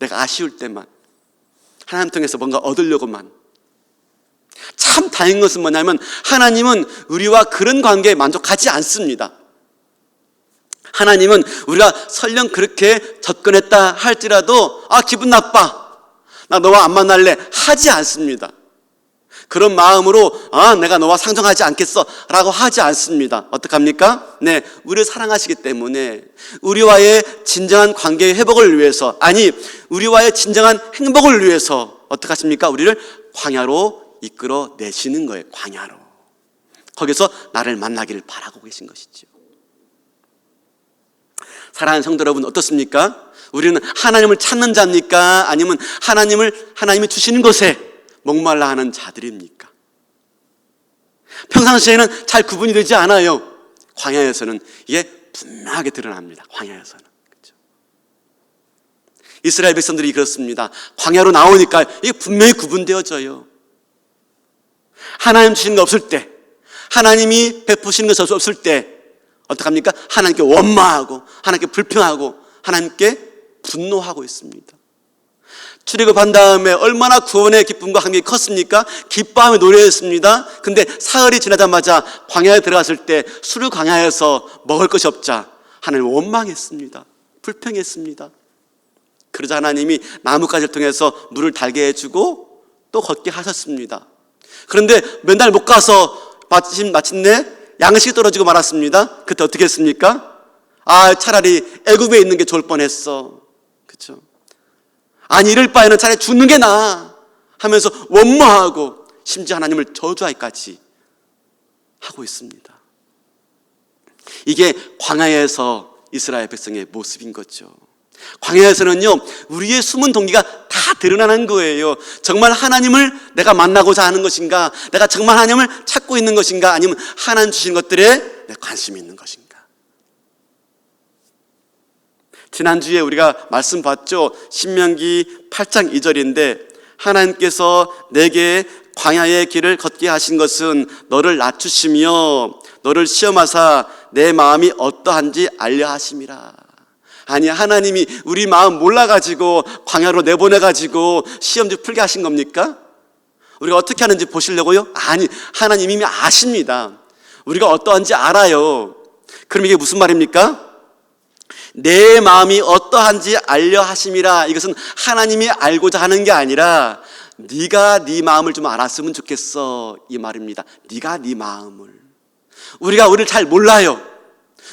E: 내가 아쉬울 때만 하나님 통해서 뭔가 얻으려고만. 참 다행인 것은 뭐냐면 하나님은 우리와 그런 관계에 만족하지 않습니다. 하나님은 우리가 설령 그렇게 접근했다 할지라도 기분 나빠, 나 너와 안 만날래 하지 않습니다. 그런 마음으로 내가 너와 상종하지 않겠어 라고 하지 않습니다. 어떡합니까? 네, 우리를 사랑하시기 때문에 우리와의 진정한 관계의 회복을 위해서, 아니 우리와의 진정한 행복을 위해서 어떡하십니까? 우리를 광야로 이끌어 내시는 거예요. 광야로. 거기서 나를 만나기를 바라고 계신 것이죠. 사랑하는 성도 여러분, 어떻습니까? 우리는 하나님을 찾는 자입니까? 아니면 하나님이 주시는 것에 목말라 하는 자들입니까? 평상시에는 잘 구분이 되지 않아요. 광야에서는 이게 분명하게 드러납니다. 광야에서는. 그렇죠? 이스라엘 백성들이 그렇습니다. 광야로 나오니까 이게 분명히 구분되어져요. 하나님 주시는 거 없을 때, 하나님이 베푸시는 것 없을 때 어떡합니까? 하나님께 원망하고, 하나님께 불평하고, 하나님께 분노하고 있습니다. 출애굽한 다음에 얼마나 구원의 기쁨과 감격이 컸습니까? 기뻐하며 노래했습니다. 근데 사흘이 지나자마자 광야에 들어갔을 때 수르 광야에서 먹을 것이 없자 하나님 원망했습니다. 불평했습니다. 그러자 하나님이 나뭇가지를 통해서 물을 달게 해주고 또 걷게 하셨습니다. 그런데 몇 날 못 가서 마침내 양식이 떨어지고 말았습니다. 그때 어떻게 했습니까? 차라리 애굽에 있는 게 좋을 뻔했어. 그렇죠? 아니 이럴 바에는 차라리 죽는 게 나아 하면서 원망하고 심지어 하나님을 저주하기까지 하고 있습니다. 이게 광야에서 이스라엘 백성의 모습인 거죠. 광야에서는요, 우리의 숨은 동기가 다 드러나는 거예요. 정말 하나님을 내가 만나고자 하는 것인가, 내가 정말 하나님을 찾고 있는 것인가, 아니면 하나님 주신 것들에 내 관심이 있는 것인가. 지난주에 우리가 말씀 봤죠. 신명기 8장 2절인데 하나님께서 내게 광야의 길을 걷게 하신 것은 너를 낮추시며 너를 시험하사 내 마음이 어떠한지 알려 하심이라. 아니 하나님이 우리 마음 몰라가지고 광야로 내보내가지고 시험지 풀게 하신 겁니까? 우리가 어떻게 하는지 보시려고요? 아니, 하나님이 이미 아십니다. 우리가 어떠한지 알아요. 그럼 이게 무슨 말입니까? 내 마음이 어떠한지 알려 하심이라. 이것은 하나님이 알고자 하는 게 아니라 네가 네 마음을 좀 알았으면 좋겠어, 이 말입니다. 네가 네 마음을. 우리가 우리를 잘 몰라요.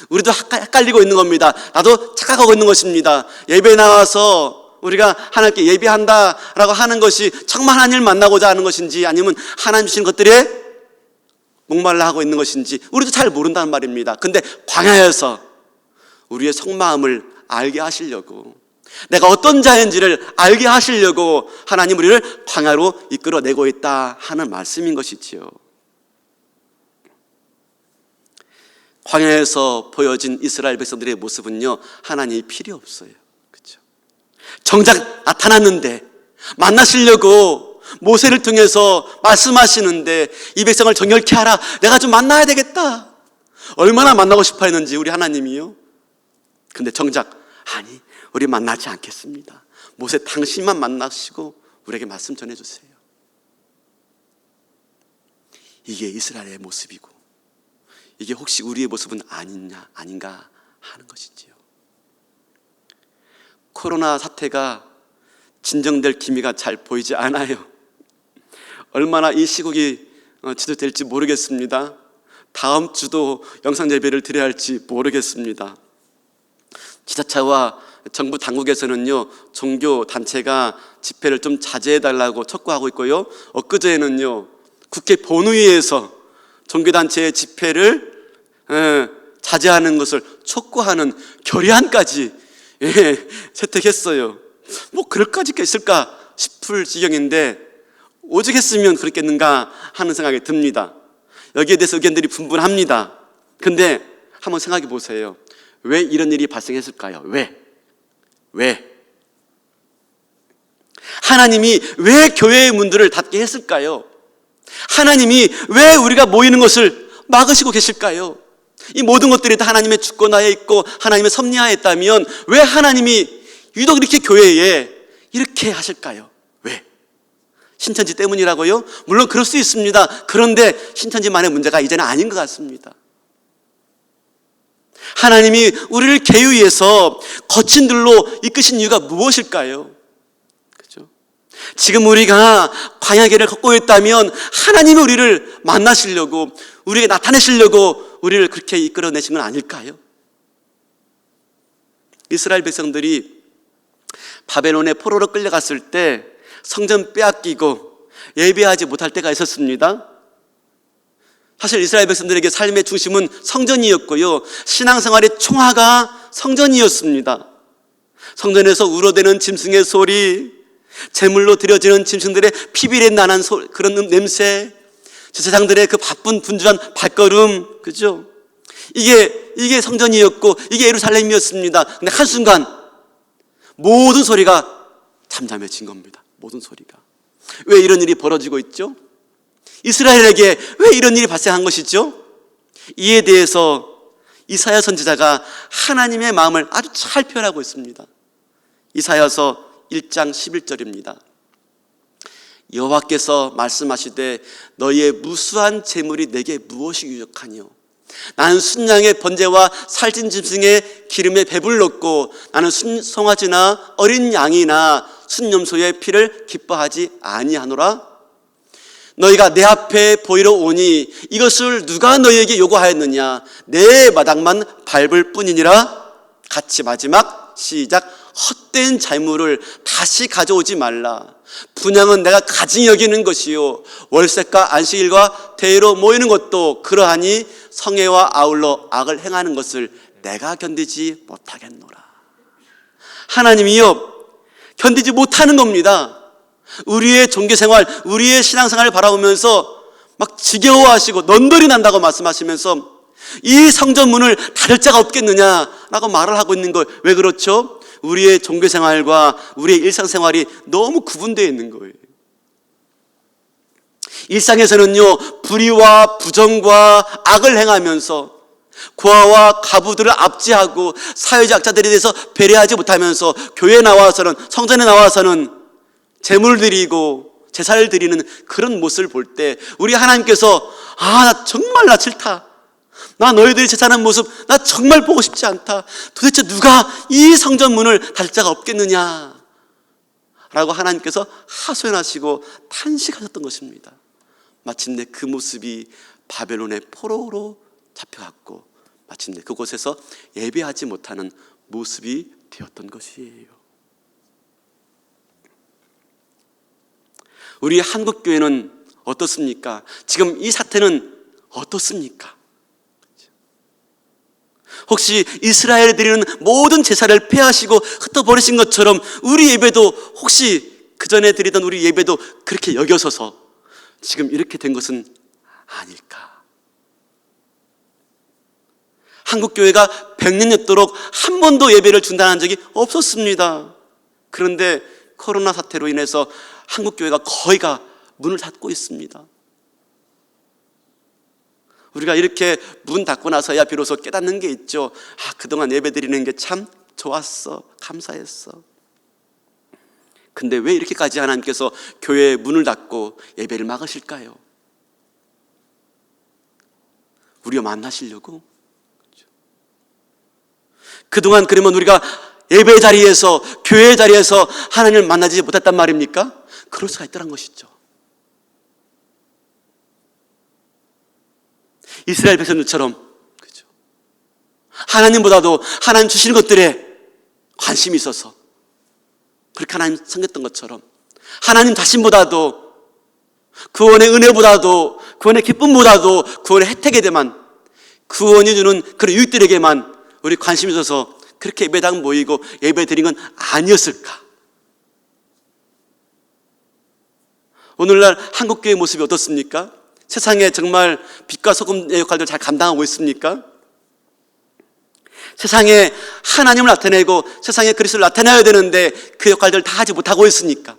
E: 우리도 헷갈리고 있는 겁니다. 나도 착각하고 있는 것입니다. 예배 나와서 우리가 하나님께 예배한다라고 하는 것이 정말 하나님을 만나고자 하는 것인지, 아니면 하나님 주신 것들에 목말라 하고 있는 것인지 우리도 잘 모른다는 말입니다. 근데 광야에서 우리의 속마음을 알게 하시려고, 내가 어떤 자인지를 알게 하시려고 하나님 우리를 광야로 이끌어내고 있다 하는 말씀인 것이지요. 광야에서 보여진 이스라엘 백성들의 모습은요, 하나님이 필요 없어요. 그렇죠? 정작 나타났는데 만나시려고 모세를 통해서 말씀하시는데 이 백성을 정결케 하라, 내가 좀 만나야 되겠다. 얼마나 만나고 싶어 했는지 우리 하나님이요. 근데 정작 아니, 우리 만나지 않겠습니다. 모세 당신만 만나시고 우리에게 말씀 전해주세요. 이게 이스라엘의 모습이고, 이게 혹시 우리의 모습은 아닌가 하는 것이지요. 코로나 사태가 진정될 기미가 잘 보이지 않아요. 얼마나 이 시국이 지속될지 모르겠습니다. 다음 주도 영상 예배를 드려야 할지 모르겠습니다. 지자체와 정부 당국에서는요, 종교 단체가 집회를 좀 자제해달라고 촉구하고 있고요. 엊그제는요, 국회 본회의에서 종교단체의 집회를 자제하는 것을 촉구하는 결의안까지 채택했어요. 뭐 그럴까지 있을까 싶을 지경인데, 오직 했으면 그렇겠는가 하는 생각이 듭니다. 여기에 대해서 의견들이 분분합니다. 근데 한번 생각해 보세요. 왜 이런 일이 발생했을까요? 왜? 하나님이 왜 교회의 문들을 닫게 했을까요? 하나님이 왜 우리가 모이는 것을 막으시고 계실까요? 이 모든 것들이 다 하나님의 주권하에 있고 하나님의 섭리하에 있다면 왜 하나님이 유독 이렇게 교회에 이렇게 하실까요? 왜? 신천지 때문이라고요? 물론 그럴 수 있습니다. 그런데 신천지만의 문제가 이제는 아닌 것 같습니다. 하나님이 우리를 계유해서 거친 들로 이끄신 이유가 무엇일까요? 그렇죠? 지금 우리가 광야길을 걷고 있다면 하나님이 우리를 만나시려고, 우리에게 나타내시려고 우리를 그렇게 이끌어내신 건 아닐까요? 이스라엘 백성들이 바벨론의 포로로 끌려갔을 때 성전 빼앗기고 예배하지 못할 때가 있었습니다. 사실 이스라엘 백성들에게 삶의 중심은 성전이었고요, 신앙생활의 총화가 성전이었습니다. 성전에서 우러대는 짐승의 소리, 제물로 드려지는 짐승들의 피비린 나는 그런 냄새, 제사장들의 그 바쁜 분주한 발걸음, 그죠? 이게 성전이었고 이게 예루살렘이었습니다. 근데 한순간 모든 소리가 잠잠해진 겁니다. 모든 소리가. 왜 이런 일이 벌어지고 있죠? 이스라엘에게 왜 이런 일이 발생한 것이죠? 이에 대해서 이사야 선지자가 하나님의 마음을 아주 잘 표현하고 있습니다. 이사야서 1장 11절입니다. 여호와께서 말씀하시되 너희의 무수한 재물이 내게 무엇이 유익하뇨? 나는 순양의 번제와 살찐 짐승의 기름에 배불렀고 나는 송아지나 어린 양이나 순염소의 피를 기뻐하지 아니하노라. 너희가 내 앞에 보이러 오니 이것을 누가 너희에게 요구하였느냐? 내 마당만 밟을 뿐이니라. 같이 마지막 시작. 헛된 재물을 다시 가져오지 말라. 분향은 내가 가증히 여기는 것이요 월세과 안식일과 대회로 모이는 것도 그러하니 성회와 아울러 악을 행하는 것을 내가 견디지 못하겠노라. 하나님이요 견디지 못하는 겁니다. 우리의 종교생활, 우리의 신앙생활을 바라보면서 막 지겨워하시고 넌더리 난다고 말씀하시면서 이 성전문을 닫을 자가 없겠느냐라고 말을 하고 있는 거. 왜 그렇죠? 우리의 종교생활과 우리의 일상생활이 너무 구분되어 있는 거예요. 일상에서는요, 불의와 부정과 악을 행하면서 고아와 가부들을 압제하고 사회적 약자들에 대해서 배려하지 못하면서 교회에 나와서는, 성전에 나와서는 제물을 드리고 제사를 드리는 그런 모습을 볼 때 우리 하나님께서 나 정말 나 싫다, 나 너희들이 제사하는 모습 나 정말 보고 싶지 않다, 도대체 누가 이 성전문을 닫을 자가 없겠느냐 라고 하나님께서 하소연하시고 탄식하셨던 것입니다. 마침내 그 모습이 바벨론의 포로로 잡혀갔고 마침내 그곳에서 예배하지 못하는 모습이 되었던 것이에요. 우리 한국교회는 어떻습니까? 지금 이 사태는 어떻습니까? 혹시 이스라엘에 드리는 모든 제사를 폐하시고 흩어버리신 것처럼 우리 예배도 혹시 그전에 드리던 우리 예배도 그렇게 여겨서서 지금 이렇게 된 것은 아닐까? 한국교회가 100년 넘도록 한 번도 예배를 중단한 적이 없었습니다. 그런데 코로나 사태로 인해서 한국교회가 거의가 문을 닫고 있습니다. 우리가 이렇게 문 닫고 나서야 비로소 깨닫는 게 있죠. 그동안 예배 드리는 게 참 좋았어, 감사했어. 근데 왜 이렇게까지 하나님께서 교회의 문을 닫고 예배를 막으실까요? 우리가 만나시려고? 그동안 그러면 우리가 예배 자리에서, 교회 자리에서 하나님을 만나지 못했단 말입니까? 그럴 수가 있더란 것이죠. 이스라엘 백성들처럼, 그죠? 하나님보다도 하나님 주시는 것들에 관심이 있어서 그렇게 하나님 섬겼던 것처럼 하나님 자신보다도 구원의 은혜보다도 구원의 기쁨보다도 구원의 혜택에 대한 구원이 주는 그런 유익들에게만 우리 관심이 있어서 그렇게 예배당 모이고 예배 드린 건 아니었을까? 오늘날 한국교회의 모습이 어떻습니까? 세상에 정말 빛과 소금의 역할들 잘 감당하고 있습니까? 세상에 하나님을 나타내고 세상에 그리스도를 나타내야 되는데 그 역할들을 다 하지 못하고 있으니까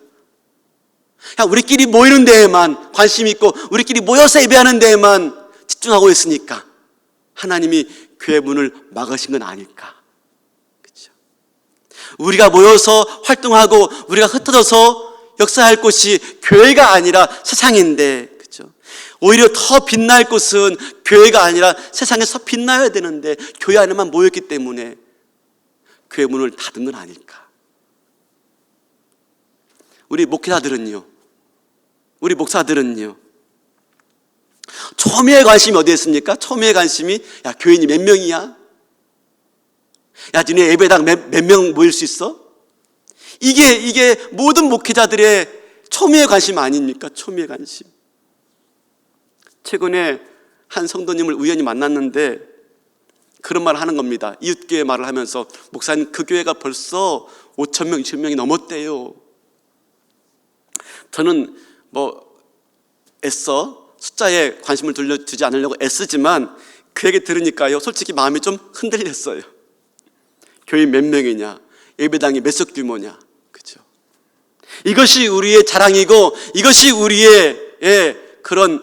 E: 그냥 우리끼리 모이는 데에만 관심 있고 우리끼리 모여서 예배하는 데에만 집중하고 있으니까 하나님이 교회 문을 막으신 건 아닐까? 그렇죠? 우리가 모여서 활동하고 우리가 흩어져서 역사할 곳이 교회가 아니라 세상인데, 그렇죠? 오히려 더 빛날 곳은 교회가 아니라 세상에서 빛나야 되는데 교회 안에만 모였기 때문에 교회 문을 닫은 건 아닐까? 우리 목회자들은요, 우리 목사들은요, 초미의 관심이 어디에 있습니까? 초미의 관심이, 야, 교인이 몇 명이야? 야, 니네 예배당 몇 명 모일 수 있어? 이게 모든 목회자들의 초미의 관심 아닙니까? 초미의 관심. 최근에 한 성도님을 우연히 만났는데 그런 말을 하는 겁니다. 이웃교회 말을 하면서, 목사님, 그 교회가 벌써 5,000명, 2,000명이 넘었대요. 저는 애써 숫자에 관심을 두지 않으려고 애쓰지만 그 얘기 들으니까요, 솔직히 마음이 좀 흔들렸어요. 교인 몇 명이냐, 예배당이 몇 석 규모냐, 그죠? 이것이 우리의 자랑이고, 이것이 우리의 그런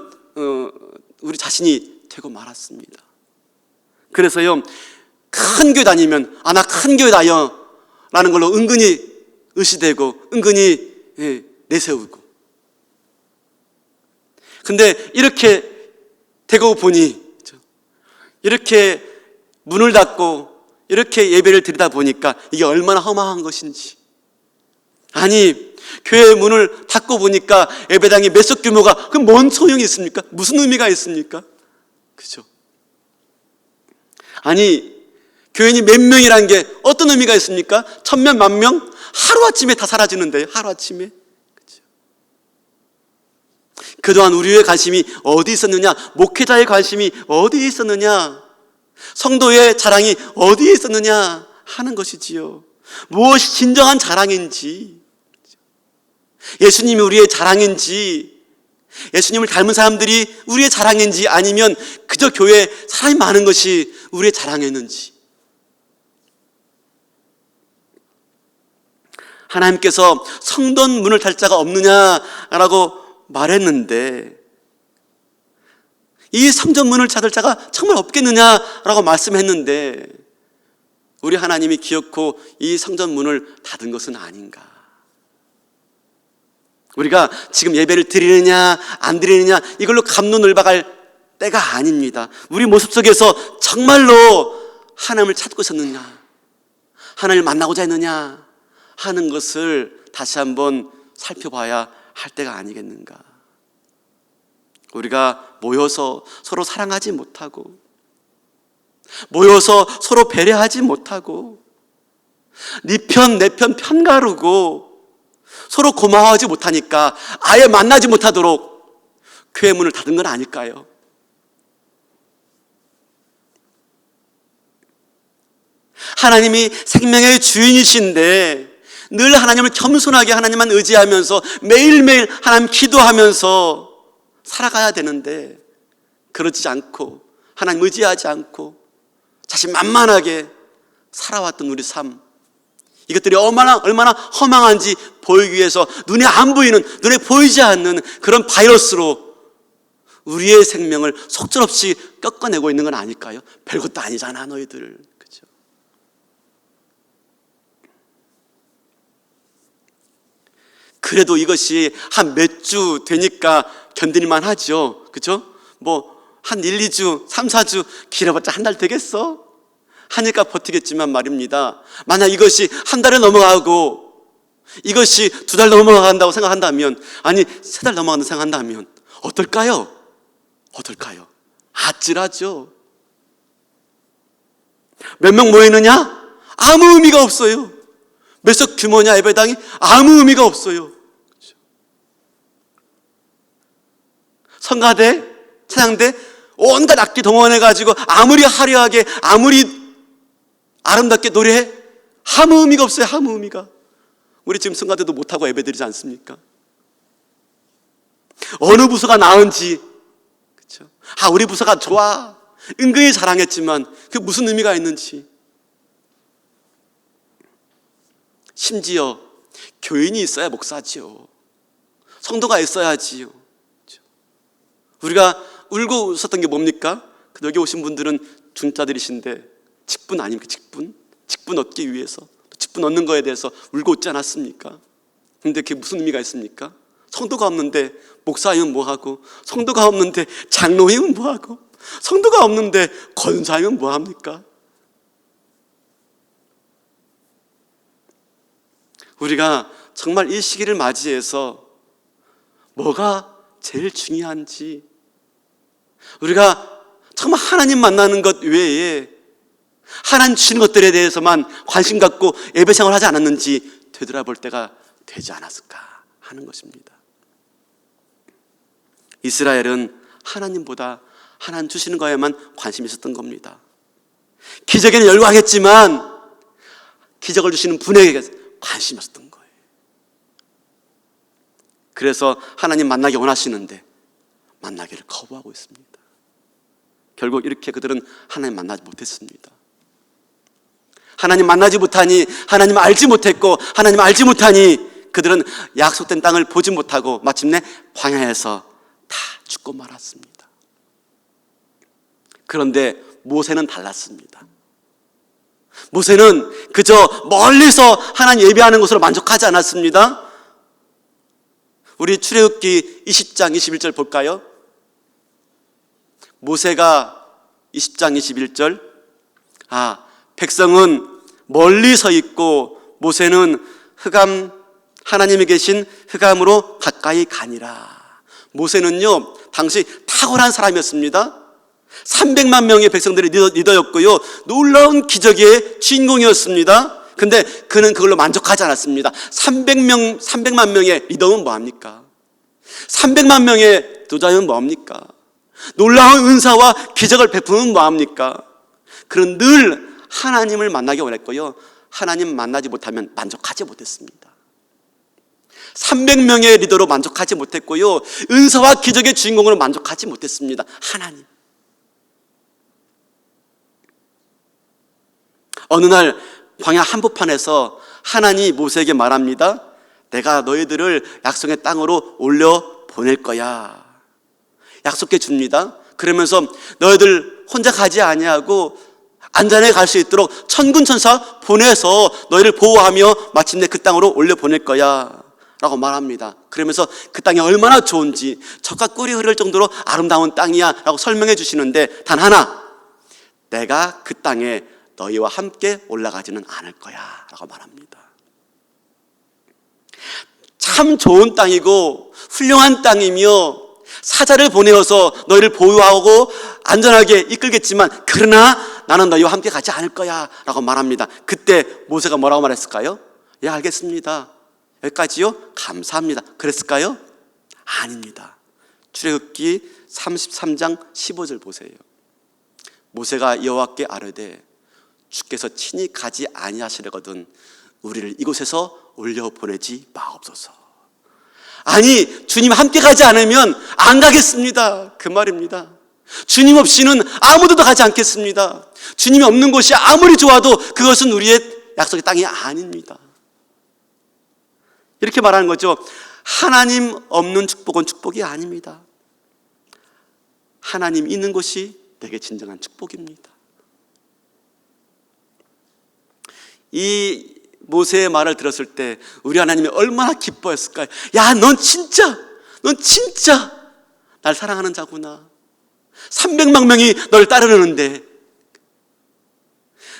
E: 우리 자신이 되고 말았습니다. 그래서요, 큰 교회 다니면, 나 큰 교회 다녀 라는 걸로 은근히 의시되고 은근히 내세우고. 근데 이렇게 되고 보니, 이렇게 문을 닫고 이렇게 예배를 드리다 보니까 이게 얼마나 허망한 것인지. 아니, 교회 문을 닫고 보니까 예배당이 몇 석 규모가, 그럼 뭔 소용이 있습니까? 무슨 의미가 있습니까? 그죠? 아니, 교인이 몇 명이라는 게 어떤 의미가 있습니까? 1,000명, 10,000명? 하루아침에 다 사라지는데요, 하루아침에. 그죠? 그동안 우리의 관심이 어디 있었느냐? 목회자의 관심이 어디 있었느냐? 성도의 자랑이 어디에 있었느냐 하는 것이지요. 무엇이 진정한 자랑인지, 예수님이 우리의 자랑인지, 예수님을 닮은 사람들이 우리의 자랑인지, 아니면 그저 교회에 사람이 많은 것이 우리의 자랑이었는지. 하나님께서 성전 문을 닫을 자가 없느냐라고 말했는데, 이 성전 문을 닫을 자가 정말 없겠느냐라고 말씀했는데, 우리 하나님이 기어코 이 성전 문을 닫은 것은 아닌가. 우리가 지금 예배를 드리느냐 안 드리느냐 이걸로 갑론을박할 때가 아닙니다. 우리 모습 속에서 정말로 하나님을 찾고 있었느냐, 하나님을 만나고자 했느냐 하는 것을 다시 한번 살펴봐야 할 때가 아니겠는가. 우리가 모여서 서로 사랑하지 못하고, 모여서 서로 배려하지 못하고, 네 편 내 편 편가르고 서로 고마워하지 못하니까 아예 만나지 못하도록 교회 문을 닫은 건 아닐까요? 하나님이 생명의 주인이신데 늘 하나님을 겸손하게 하나님만 의지하면서 매일매일 하나님 기도하면서 살아가야 되는데, 그러지 않고 하나님 의지하지 않고 자신만만하게 살아왔던 우리 삶, 이것들이 얼마나 허망한지 보이기 위해서 눈에 안 보이는, 눈에 보이지 않는 그런 바이러스로 우리의 생명을 속절없이 꺾어내고 있는 건 아닐까요? 별것도 아니잖아 너희들, 그렇죠? 그래도 이것이 한 몇 주 되니까 견딜만 하죠, 그렇죠? 한 1, 2주, 3, 4주 길어봤자 한 달 되겠어? 하니까 버티겠지만 말입니다, 만약 이것이 한 달에 넘어가고 이것이 2달 넘어간다고 생각한다면, 아니 3달 넘어간다고 생각한다면 어떨까요? 아찔하죠. 몇 명 모이느냐? 아무 의미가 없어요. 몇 석 규모냐 예배당이? 아무 의미가 없어요. 성가대, 찬양대 온갖 악기 동원해가지고 아무리 화려하게, 아무리 아름답게 노래해, 아무 의미가 없어요. 아무 의미가. 우리 지금 성가대도 못하고 예배드리지 않습니까? 어느 부서가 나은지, 그렇죠? 우리 부서가 좋아, 은근히 자랑했지만 그게 무슨 의미가 있는지. 심지어 교인이 있어야 목사지요. 성도가 있어야지요. 그렇죠? 우리가 울고 웃었던 게 뭡니까? 여기 오신 분들은 중자들이신데 직분 아닙니까? 직분 얻기 위해서, 직분 얻는 거에 대해서 울고 웃지 않았습니까? 근데 그게 무슨 의미가 있습니까? 성도가 없는데 목사님은 뭐하고, 성도가 없는데 장로님은 뭐하고, 성도가 없는데 권사님은 뭐합니까? 우리가 정말 이 시기를 맞이해서 뭐가 제일 중요한지, 우리가 정말 하나님 만나는 것 외에 하나님 주시는 것들에 대해서만 관심 갖고 예배 생활을 하지 않았는지 되돌아볼 때가 되지 않았을까 하는 것입니다. 이스라엘은 하나님보다 하나님 주시는 거에만 관심이 있었던 겁니다. 기적에는 열광했지만 기적을 주시는 분에게 관심이 없었던 거예요. 그래서 하나님 만나기 원하시는데 만나기를 거부하고 있습니다. 결국 이렇게 그들은 하나님 만나지 못했습니다. 하나님 만나지 못하니, 하나님 알지 못했고, 하나님 알지 못하니 그들은 약속된 땅을 보지 못하고 마침내 광야에서 다 죽고 말았습니다. 그런데 모세는 달랐습니다. 모세는 그저 멀리서 하나님 예배하는 것으로 만족하지 않았습니다. 우리 출애굽기 20장 21절 볼까요? 모세가 20장 21절, 백성은 멀리 서 있고 모세는 하나님이 계신 흑암으로 가까이 가니라. 모세는요, 당시 탁월한 사람이었습니다. 300만 명의 백성들의 리더였고요, 놀라운 기적의 주인공이었습니다. 근데 그는 그걸로 만족하지 않았습니다. 300만 명의 리더는 뭐합니까? 300만 명의 도자는 뭐합니까? 놀라운 은사와 기적을 베푸는 뭐합니까? 그는 늘 하나님을 만나기 원했고요, 하나님 만나지 못하면 만족하지 못했습니다. 300명의 리더로 만족하지 못했고요, 은사와 기적의 주인공으로 만족하지 못했습니다. 하나님. 어느 날 광야 한복판에서 하나님이 모세에게 말합니다. 내가 너희들을 약속의 땅으로 올려 보낼 거야. 약속해 줍니다. 그러면서 너희들 혼자 가지 아니하고 안전하게 갈 수 있도록 천군 천사 보내서 너희를 보호하며 마침내 그 땅으로 올려 보낼 거야 라고 말합니다. 그러면서 그 땅이 얼마나 좋은지, 젖과 꿀이 흐를 정도로 아름다운 땅이야 라고 설명해 주시는데, 단 하나, 내가 그 땅에 너희와 함께 올라가지는 않을 거야 라고 말합니다. 참 좋은 땅이고 훌륭한 땅이며 사자를 보내어서 너희를 보호하고 안전하게 이끌겠지만, 그러나 나는 너희와 함께 가지 않을 거야 라고 말합니다. 그때 모세가 뭐라고 말했을까요? 예, 알겠습니다. 여기까지요? 감사합니다. 그랬을까요? 아닙니다. 출애굽기 33장 15절 보세요. 모세가 여호와께 아뢰되 주께서 친히 가지 아니하시려거든 우리를 이곳에서 올려보내지 마옵소서. 아니, 주님 함께 가지 않으면 안 가겠습니다, 그 말입니다. 주님 없이는 아무도 가지 않겠습니다. 주님이 없는 곳이 아무리 좋아도 그것은 우리의 약속의 땅이 아닙니다. 이렇게 말하는 거죠. 하나님 없는 축복은 축복이 아닙니다. 하나님 있는 곳이 내게 진정한 축복입니다. 이 모세의 말을 들었을 때 우리 하나님이 얼마나 기뻐했을까요? 야, 넌 진짜 날 사랑하는 자구나. 300만 명이 널 따르는데,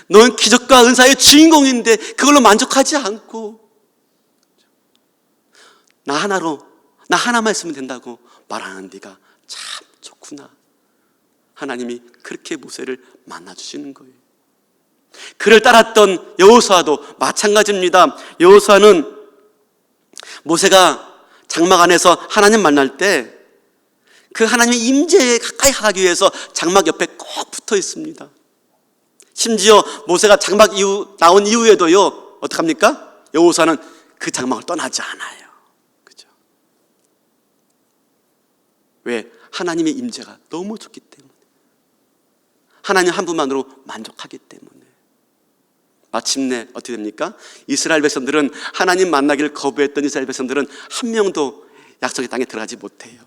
E: 넌 기적과 은사의 주인공인데 그걸로 만족하지 않고 나 하나만 있으면 된다고 말하는 네가 참 좋구나. 하나님이 그렇게 모세를 만나주시는 거예요. 그를 따랐던 여호수아도 마찬가지입니다. 여호수아는 모세가 장막 안에서 하나님 만날 때 그 하나님의 임재에 가까이 가기 위해서 장막 옆에 꼭 붙어 있습니다. 심지어 모세가 장막 나온 이후에도요, 어떡합니까? 여호수아는 그 장막을 떠나지 않아요. 그죠? 왜? 하나님의 임재가 너무 좋기 때문에, 하나님 한 분만으로 만족하기 때문에. 마침내 어떻게 됩니까? 이스라엘 백성들은, 하나님 만나기를 거부했던 이스라엘 백성들은 한 명도 약속의 땅에 들어가지 못해요.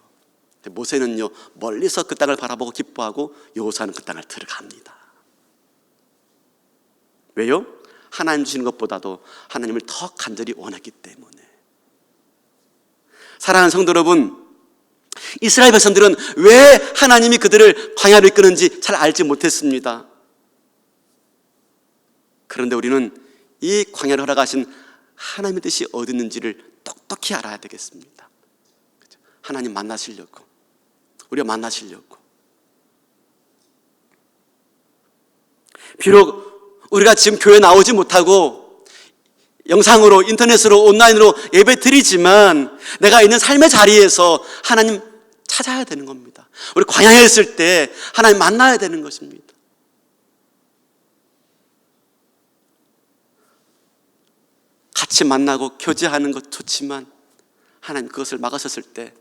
E: 모세는요, 멀리서 그 땅을 바라보고 기뻐하고, 여호수아는 그 땅을 들어갑니다. 왜요? 하나님 주시는 것보다도 하나님을 더 간절히 원했기 때문에. 사랑하는 성도 여러분, 이스라엘 백성들은 왜 하나님이 그들을 광야로 이끄는지 잘 알지 못했습니다. 그런데 우리는 이 광야를 허락하신 하나님의 뜻이 어디 있는지를 똑똑히 알아야 되겠습니다. 그죠? 하나님 만나시려고, 우리가 만나시려고. 비록 우리가 지금 교회 나오지 못하고 영상으로, 인터넷으로, 온라인으로 예배 드리지만 내가 있는 삶의 자리에서 하나님 찾아야 되는 겁니다. 우리 광야에 있을 때 하나님 만나야 되는 것입니다. 같이 만나고 교제하는 것 좋지만 하나님 그것을 막으셨을 때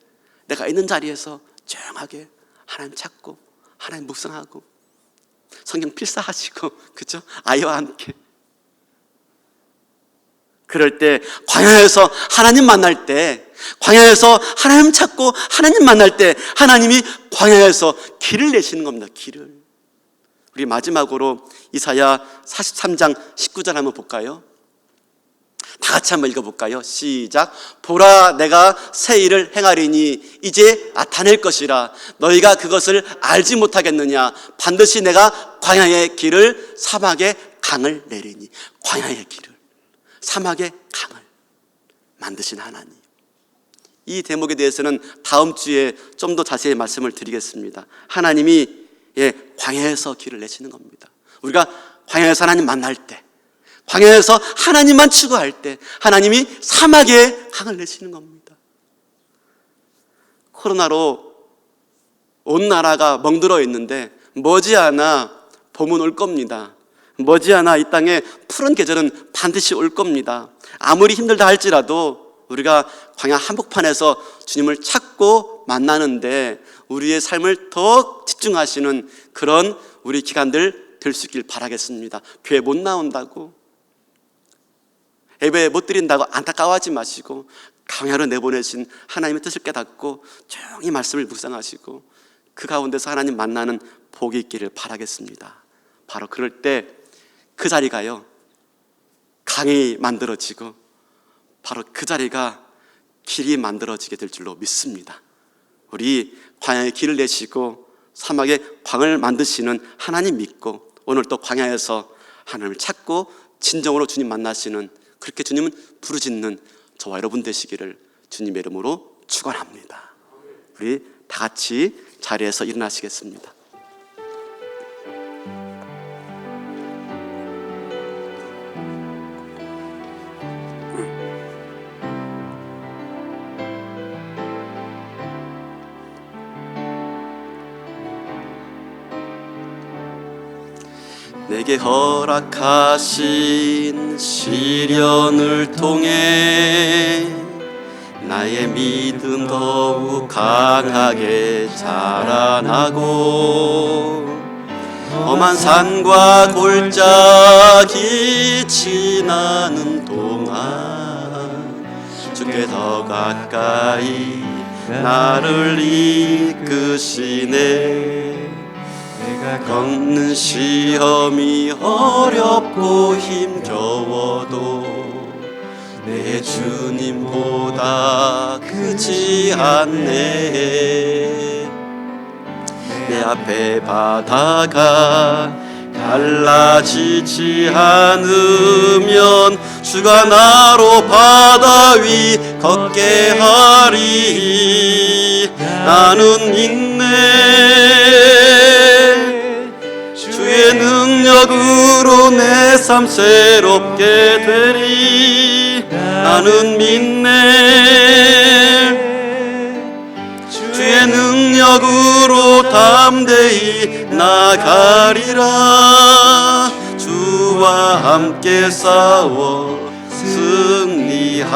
E: 내가 있는 자리에서 조용하게 하나님 찾고 하나님 묵상하고 성경 필사하시고, 그죠? 아이와 함께. 그럴 때 광야에서 하나님 만날 때, 광야에서 하나님 찾고 하나님 만날 때 하나님이 광야에서 길을 내시는 겁니다. 길을. 우리 마지막으로 이사야 43장 19절 한번 볼까요? 다 같이 한번 읽어볼까요? 시작. 보라, 내가 새 일을 행하리니 이제 나타낼 것이라. 너희가 그것을 알지 못하겠느냐? 반드시 내가 광야의 길을, 사막의 강을 내리니. 광야의 길을, 사막의 강을 만드신 하나님. 이 대목에 대해서는 다음 주에 좀 더 자세히 말씀을 드리겠습니다. 하나님이 광야에서 길을 내시는 겁니다. 우리가 광야에서 하나님 만날 때, 광야에서 하나님만 추구할 때 하나님이 사막에 강을 내시는 겁니다. 코로나로 온 나라가 멍들어 있는데 머지않아 봄은 올 겁니다. 머지않아 이 땅에 푸른 계절은 반드시 올 겁니다. 아무리 힘들다 할지라도 우리가 광야 한복판에서 주님을 찾고 만나는데 우리의 삶을 더 집중하시는 그런 우리 기간들 될 수 있길 바라겠습니다. 교회 못 나온다고, 예배 못 드린다고 안타까워하지 마시고 광야로 내보내신 하나님의 뜻을 깨닫고 조용히 말씀을 묵상하시고 그 가운데서 하나님 만나는 복이 있기를 바라겠습니다. 바로 그럴 때 그 자리가요, 강이 만들어지고 바로 그 자리가 길이 만들어지게 될 줄로 믿습니다. 우리 광야에 길을 내시고 사막에 광을 만드시는 하나님 믿고 오늘 또 광야에서 하나님을 찾고 진정으로 주님 만나시는, 그렇게 주님은 부르짖는 저와 여러분 되시기를 주님의 이름으로 축원합니다. 우리 다 같이 자리에서 일어나시겠습니다. 내게 허락하신 시련을 통해 나의 믿음 더욱 강하게 자라나고 험한 산과 골짜기 지나는 동안 주께 더 가까이 나를 이끄시네. 겪는 시험이 어렵고 힘겨워도 내 주님보다 크지 않네. 내 앞에 바다가 갈라지지 않으면 주가 나로 바다 위 걷게 하리. 나는 인내 주의 능력으로 내 삶 새롭게 되리. 나는 믿네 주의 능력으로 담대히 나가리라. 주와 함께 싸워 승리하리라.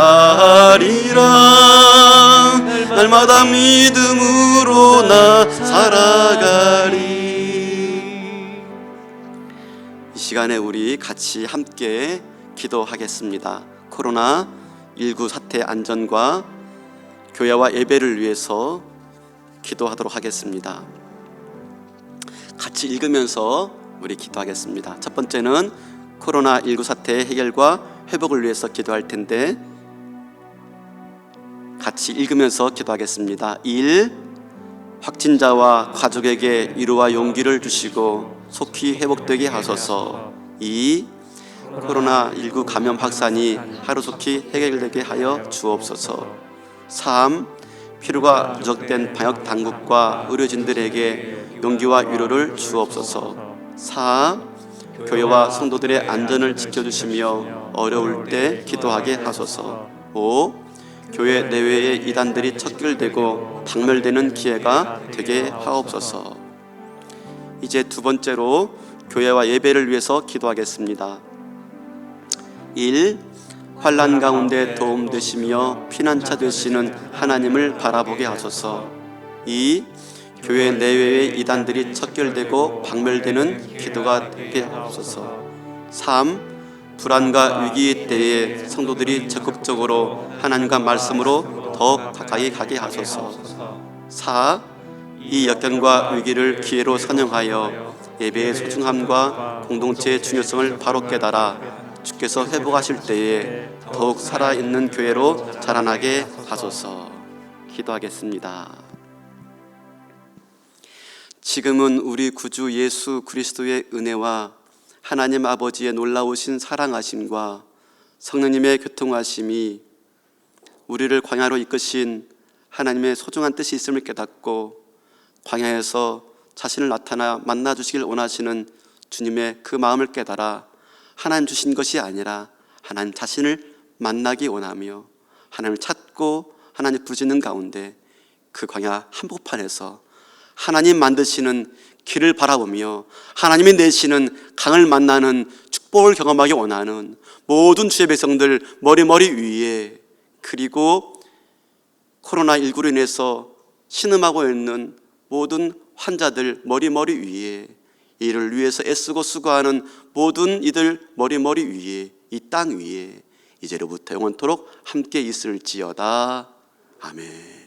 E: 날마다 믿음으로 나 살아가리. 이 시간에 우리 같이 함께 기도하겠습니다. 코로나19 사태 안전과 교회와 예배를 위해서 기도하도록 하겠습니다. 같이 읽으면서 우리 기도하겠습니다. 첫 번째는 코로나19 사태 해결과 회복을 위해서 기도할 텐데 같이 읽으면서 기도하겠습니다. 1. 확진자와 가족에게 위로와 용기를 주시고 속히 회복되게 하소서. 2. 코로나19 감염 확산이 하루속히 해결되게 하여 주옵소서. 3. 필요가 누적된 방역 당국과 의료진들에게 용기와 위로를 주옵소서. 4. 교회와 성도들의 안전을 지켜주시며 어려울 때 기도하게 하소서. 5. 교회 내외의 이단들이 척결되고 박멸되는 기회가 되게 하옵소서. 이제 두 번째로 교회와 예배를 위해서 기도하겠습니다. 1. 환난 가운데 도움 되시며 피난처 되시는 하나님을 바라보게 하소서. 2. 교회 내외의 이단들이 척결되고 박멸되는 기도가 되게 하옵소서. 3. 불안과 위기 때에 성도들이 적극적으로 하나님과 말씀으로 더욱 가까이 가게 하소서. 4. 이 역경과 위기를 기회로 선용하여 예배의 소중함과 공동체의 중요성을 바로 깨달아 주께서 회복하실 때에 더욱 살아있는 교회로 자라나게 하소서. 기도하겠습니다. 지금은 우리 구주 예수 그리스도의 은혜와 하나님 아버지의 놀라우신 사랑하심과 성령님의 교통하심이 우리를 광야로 이끄신 하나님의 소중한 뜻이 있음을 깨닫고 광야에서 자신을 나타나 만나주시길 원하시는 주님의 그 마음을 깨달아 하나님 주신 것이 아니라 하나님 자신을 만나기 원하며 하나님을 찾고 하나님 부르짖는 가운데 그 광야 한복판에서 하나님 만드시는 길을 바라보며 하나님이 내시는 강을 만나는 축복을 경험하기 원하는 모든 주의 백성들 머리 위에, 그리고 코로나19로 인해서 신음하고 있는 모든 환자들 머리 위에, 이를 위해서 애쓰고 수고하는 모든 이들 머리 위에, 이 땅 위에 이제로부터 영원토록 함께 있을지어다. 아멘.